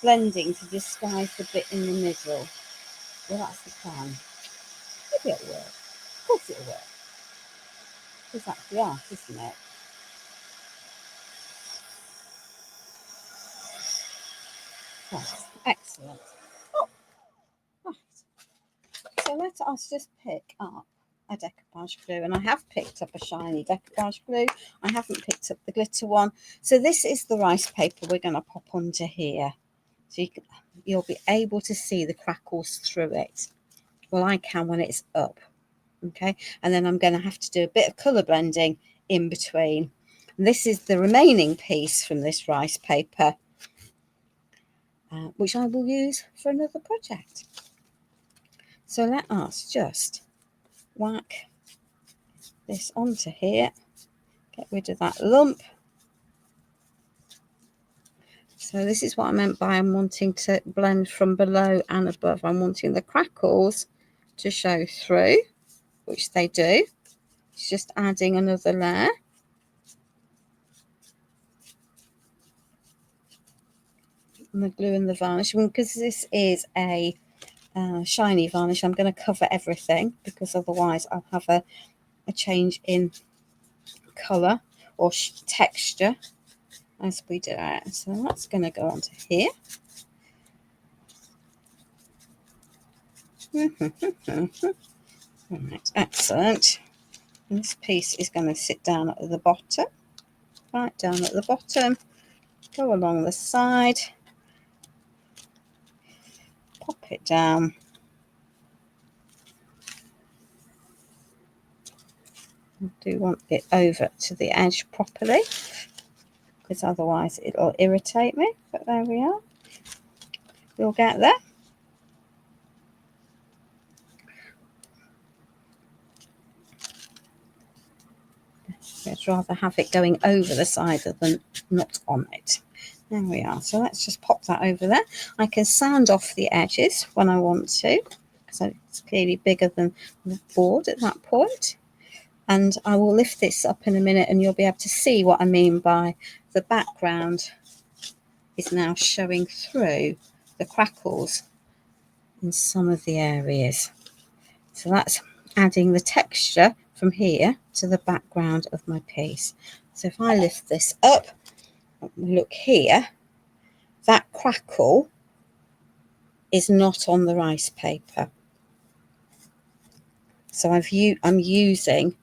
blending to disguise the bit in the middle. Well, that's the plan. Maybe it'll work. Of course it'll work. Because that's the art, isn't it? Yes, excellent. Oh, right. So let us just pick up a decoupage glue, and I have picked up a shiny decoupage glue. I haven't picked up the glitter one. So this is the rice paper we're going to pop onto here. So you'll be able to see the crackles through it. Well, I can when it's up. Okay, and then I'm going to have to do a bit of colour blending in between. And this is the remaining piece from this rice paper, which I will use for another project. So let us just whack this onto here, get rid of that lump. So this is what I meant by I'm wanting to blend from below and above. I'm wanting the crackles to show through, which they do. It's just adding another layer. And the glue and the varnish, because this is a shiny varnish, I'm going to cover everything, because otherwise I'll have a change in colour or texture as we do it. So that's going to go onto here. Right, excellent. And this piece is going to sit down at the bottom, right down at the bottom, go along the side, pop it down. I do want it over to the edge properly, because otherwise it'll irritate me. But there we are. We'll get there. I'd rather have it going over the side than not on it. There we are. So let's just pop that over there. I can sand off the edges when I want to, because it's clearly bigger than the board at that point. And I will lift this up in a minute, and you'll be able to see what I mean by the background is now showing through the crackles in some of the areas. So that's adding the texture from here to the background of my piece. So if I lift this up, look here, that crackle is not on the rice paper. So I'm using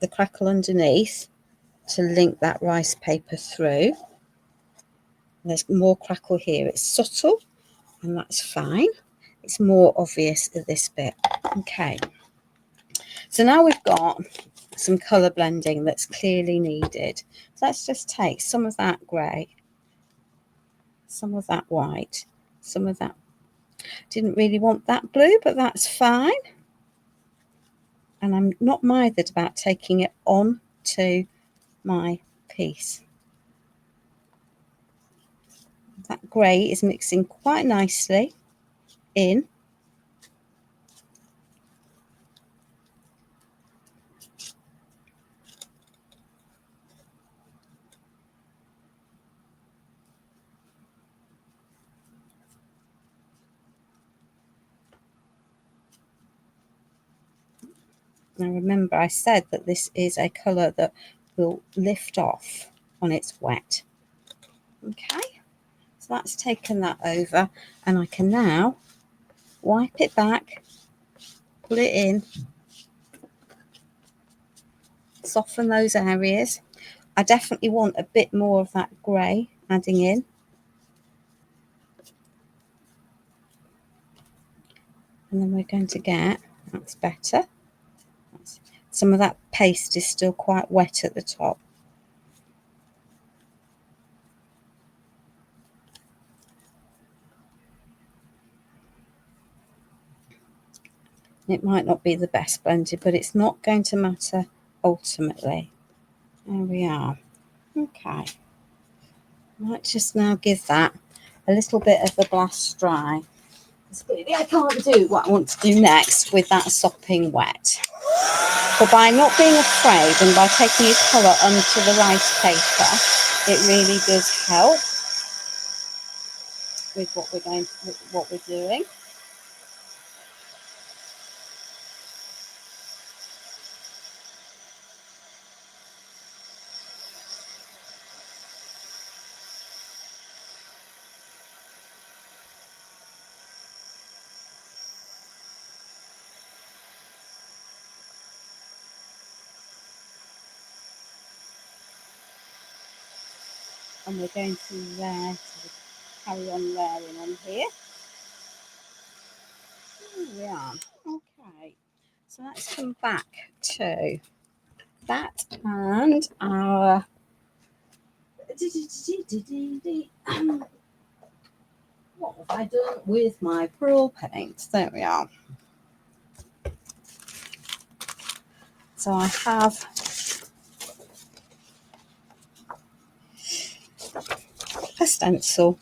the crackle underneath to link that rice paper through. There's more crackle here. It's subtle, and that's fine. It's more obvious at this bit. Okay. So now we've got some colour blending that's clearly needed. So let's just take some of that grey, some of that white, some of that. Didn't really want that blue, but that's fine. And I'm not mithered about taking it on to my piece. That grey is mixing quite nicely in. Now remember, I said that this is a colour that will lift off when it's wet. Okay, so that's taken that over, and I can now wipe it back, pull it in, soften those areas. I definitely want a bit more of that grey adding in. And then we're going to get, that's better. Some of that paste is still quite wet at the top. It might not be the best blended, but it's not going to matter ultimately. There we are. Okay. Might just now give that a little bit of a blast dry. Clearly I can't do what I want to do next with that sopping wet. But by not being afraid and by taking your colour onto the rice paper, it really does help with what we're doing. And we're going to carry on layering on here. Here we are. Okay, so let's come back to that and our what have I done with my pearl paint? There we are. So I have a stencil,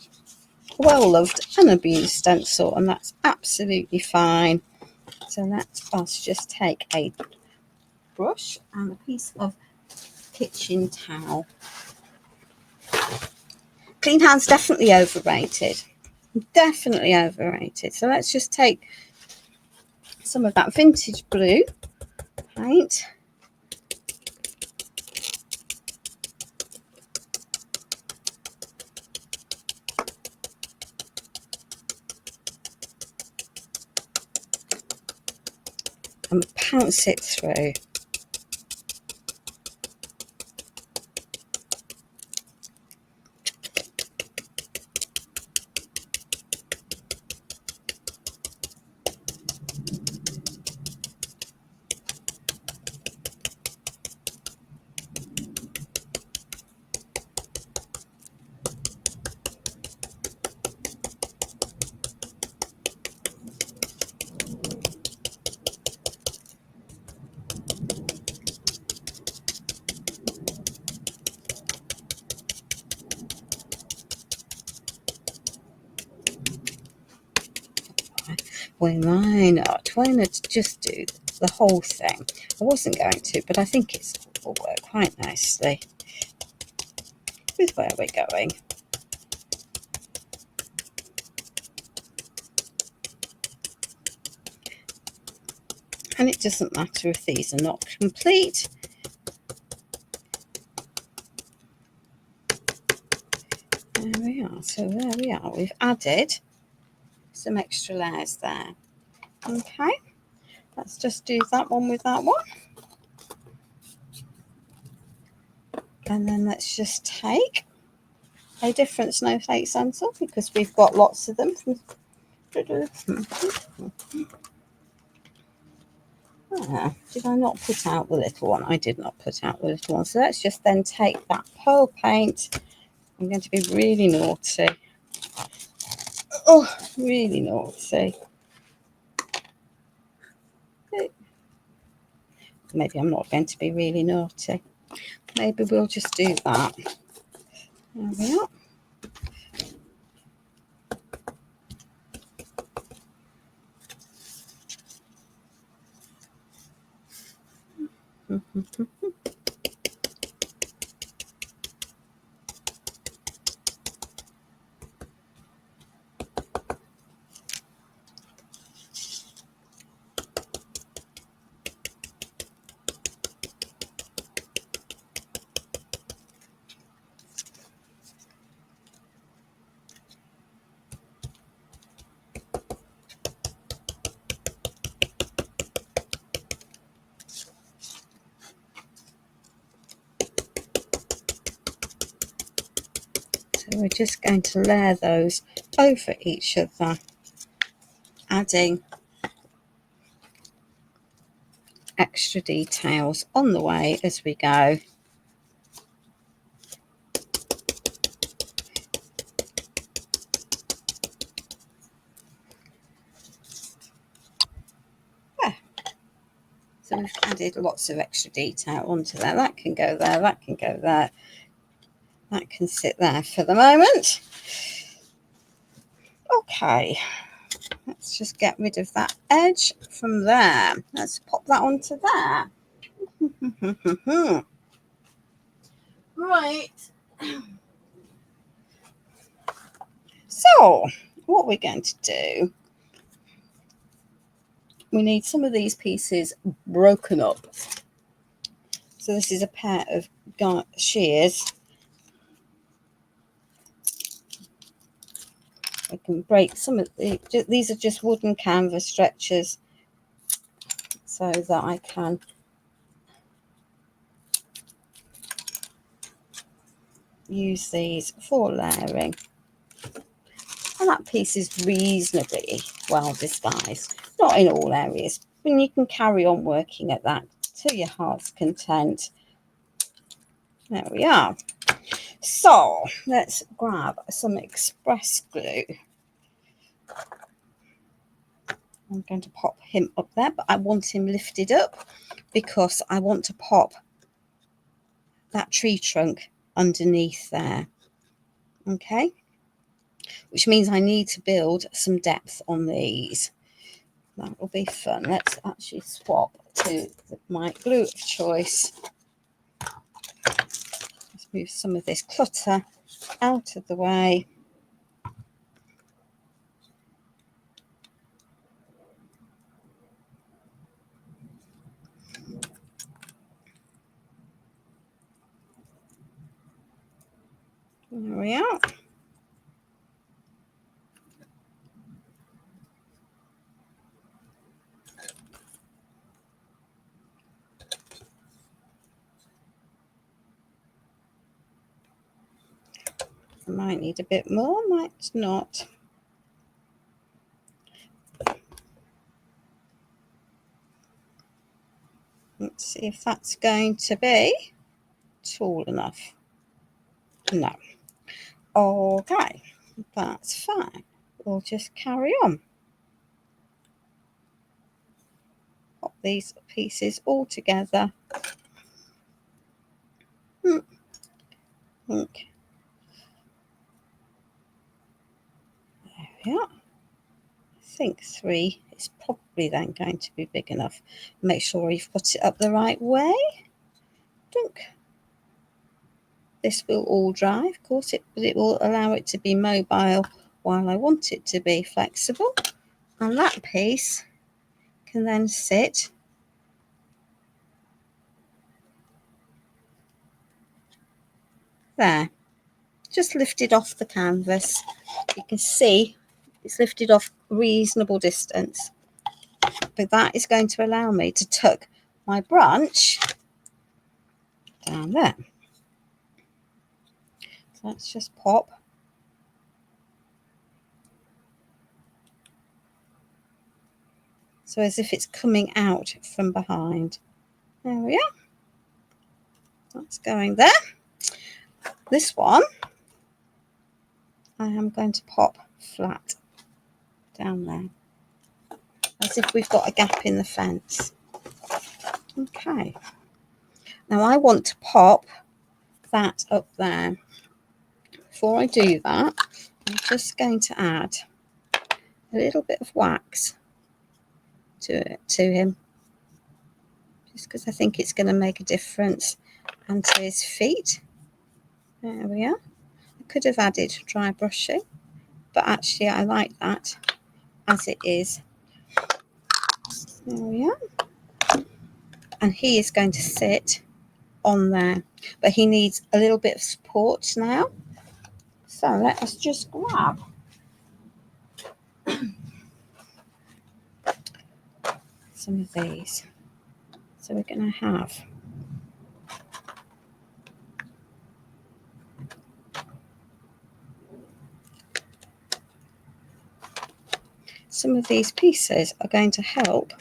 well loved and abused stencil, and that's absolutely fine. So let us just take a brush and a piece of kitchen towel. Clean hands definitely overrated. Definitely overrated. So let's just take some of that vintage blue paint. And pounce it through. Why not? Why not just do the whole thing? I wasn't going to, but I think it will work quite nicely with where we're going. And it doesn't matter if these are not complete. There we are. So there we are. We've added some extra layers there. Okay. Let's just do that one with that one. And then let's just take a different snowflake stencil because we've got lots of them. Did I not put out the little one? I did not put out the little one. So let's just then take that pearl paint. I'm going to be really naughty. Oh, really naughty. Maybe I'm not going to be really naughty. Maybe we'll just do that. There we are. So we're just going to layer those over each other, adding extra details on the way as we go. So we've added lots of extra detail onto there. That can go there, that can go there. That can sit there for the moment. Okay, let's just get rid of that edge from there. Let's pop that onto there. Right. So, what we're going to do, we need some of these pieces broken up. So this is a pair of shears. I can break some of these are just wooden canvas stretchers so that I can use these for layering. And that piece is reasonably well disguised, not in all areas, but you can carry on working at that to your heart's content. There we are. So let's grab some express glue. I'm going to pop him up there, but I want him lifted up because I want to pop that tree trunk underneath there. Okay, which means I need to build some depth on these. That will be fun. Let's actually swap to my glue of choice. Let's move some of this clutter out of the way. There we are. I might need a bit more, might not. Let's see if that's going to be tall enough. No. Okay, that's fine. We'll just carry on. Pop these pieces all together. Okay. There we are. I think 3 is probably then going to be big enough. Make sure you've got it up the right way. Dunk. This will all dry, of course, but it will allow it to be mobile while I want it to be flexible. And that piece can then sit there, just lifted off the canvas. You can see it's lifted off a reasonable distance, but that is going to allow me to tuck my branch down there. So let's just pop so as if it's coming out from behind. There we are. That's going there. This one I am going to pop flat down there, as if we've got a gap in the fence. Okay. Now I want to pop that up there. Before I do that, I'm just going to add a little bit of wax to him, just because I think it's going to make a difference, and to his feet. There we are. I could have added dry brushing, but actually I like that as it is. There we are. And he is going to sit on there, but he needs a little bit of support now. So let us just grab some of these. So we're going to have some of these pieces are going to help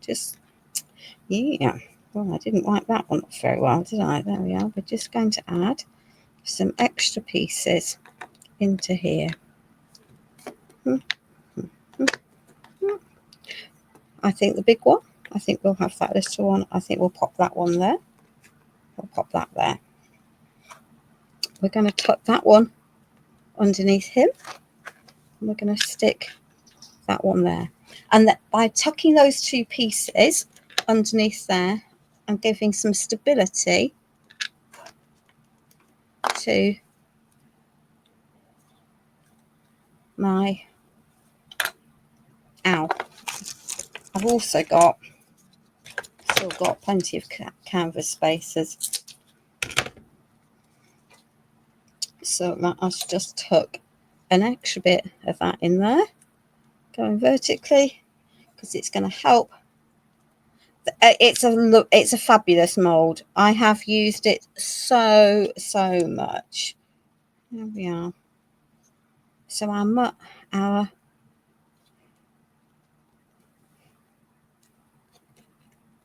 Just, yeah. Well, I didn't wipe that one off very well, did I? There we are. We're just going to add some extra pieces into here. I think the big one, I think we'll have that little one. I think we'll pop that one there. We'll pop that there. We're going to tuck that one underneath him. And we're going to stick that one there. And that by tucking those two pieces underneath there and giving some stability to my owl. I've also still got plenty of canvas spaces. So that I should just tuck an extra bit of that in there, going vertically, because it's going to help. It's a fabulous mold. I have used it so much. There we are. So our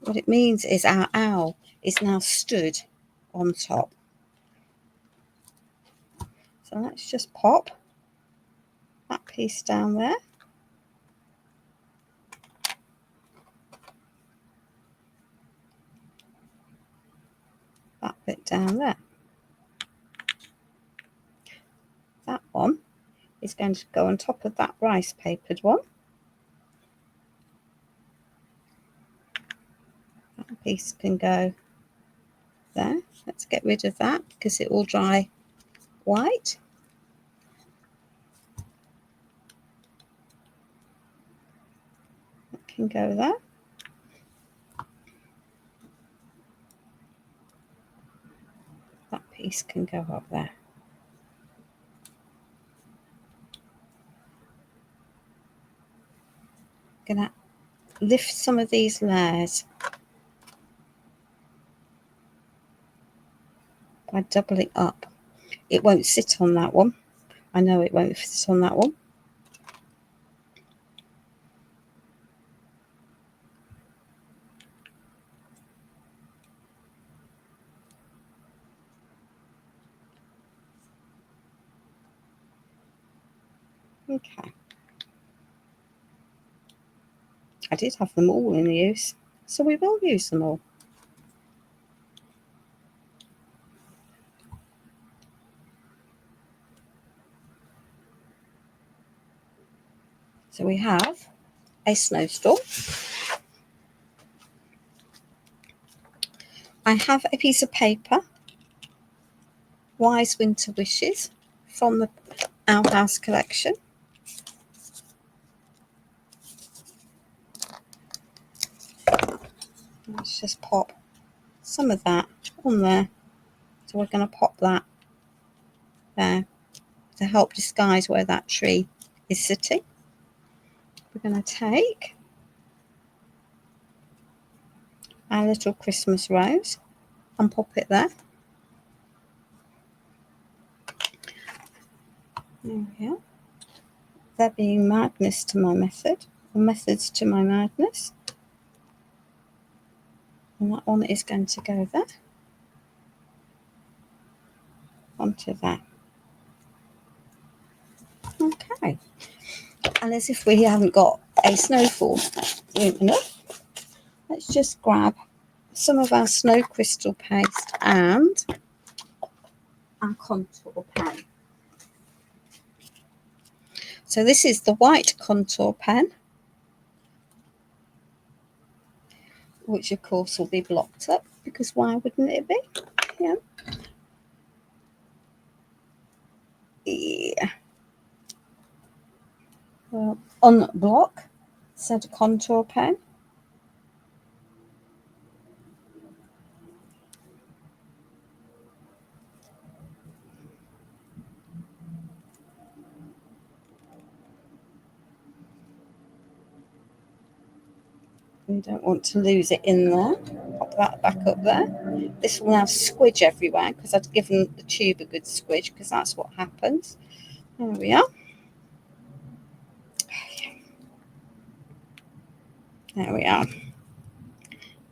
what it means is our owl is now stood on top. So let's just pop that piece down there. That bit down there. That one is going to go on top of that rice papered one. That piece can go there. Let's get rid of that because it will dry white. That can go there. That piece can go up there. I'm going to lift some of these layers by doubling up. It won't sit on that one. I know it won't sit on that one. Okay. I did have them all in use, so we will use them all. So we have a snowstorm. I have a piece of paper, Wise Winter Wishes, from the Owl House collection. Let's just pop some of that on there. So we're going to pop that there to help disguise where that tree is sitting. We're going to take our little Christmas rose and pop it there. There we go. There being madness to my method, or methods to my madness. And that one is going to go there. Onto that. Okay. And as if we haven't got a snowfall enough, let's just grab some of our snow crystal paste and our contour pen. So this is the white contour pen, which of course will be blocked up, because why wouldn't it be? Yeah. Yeah. Well, unblock said contour pen. We don't want to lose it in there. Pop that back up there. This will now squidge everywhere because I've given the tube a good squidge, because that's what happens. There we are. There we are.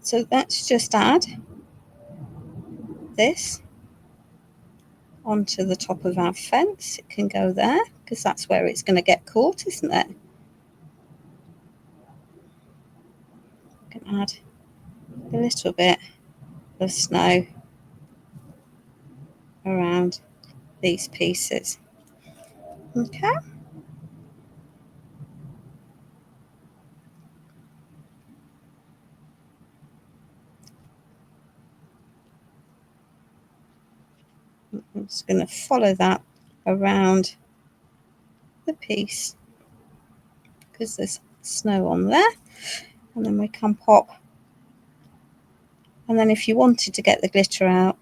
So let's just add this onto the top of our fence. It can go there because that's where it's going to get caught, isn't it? I can add a little bit of snow around these pieces. Okay. I'm just going to follow that around the piece because there's snow on there, and then we can pop. And then if you wanted to get the glitter out,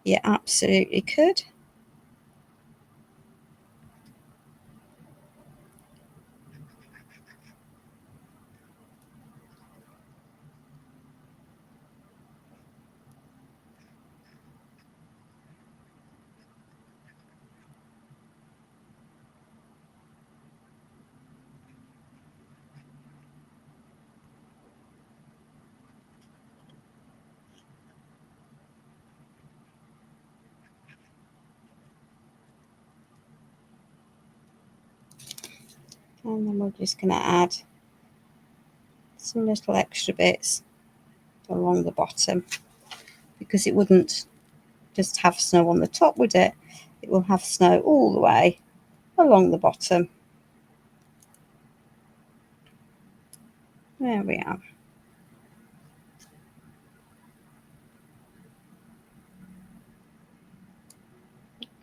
you absolutely could. And then we're just going to add some little extra bits along the bottom, because it wouldn't just have snow on the top, would it? It will have snow all the way along the bottom. There we are.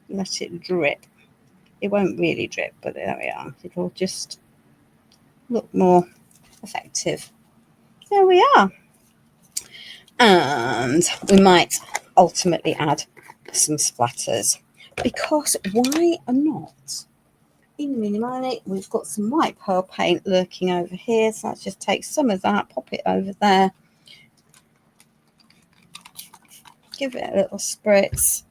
Let it drip. It won't really drip, but there we are. It'll just look more effective. There we are. And we might ultimately add some splatters, because why not? In mini mini, we've got some white pearl paint lurking over here, so let's just take some of that, pop it over there, give it a little spritz.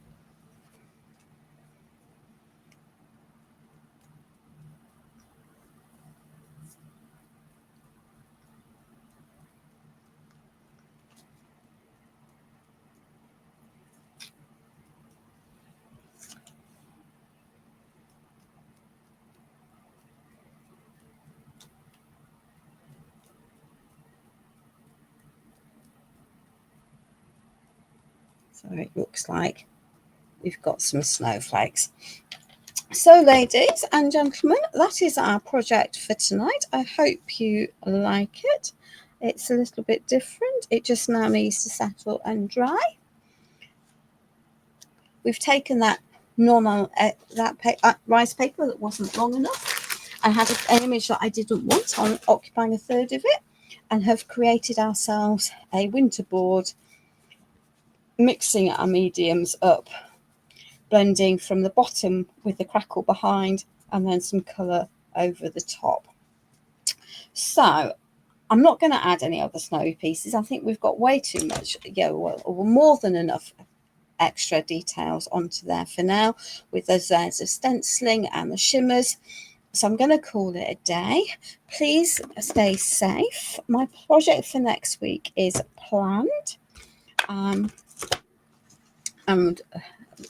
So it looks like we've got some snowflakes. So ladies and gentlemen, that is our project for tonight. I hope you like it. It's a little bit different. It just now needs to settle and dry. We've taken that rice paper that wasn't long enough. I had an image that I didn't want on occupying a third of it, and have created ourselves a winter board, mixing our mediums up, blending from the bottom with the crackle behind, and then some colour over the top. So I'm not going to add any other snowy pieces. I think we've got way too much, well, more than enough extra details onto there for now, with those layers of stenciling and the shimmers. So I'm going to call it a day. Please stay safe. My project for next week is planned, and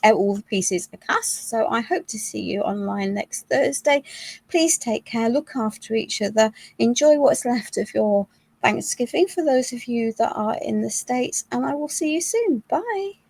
all the pieces are cast. So I hope to see you online next Thursday. Please take care, look after each other, enjoy what's left of your Thanksgiving for those of you that are in the States, and I will see you soon. Bye.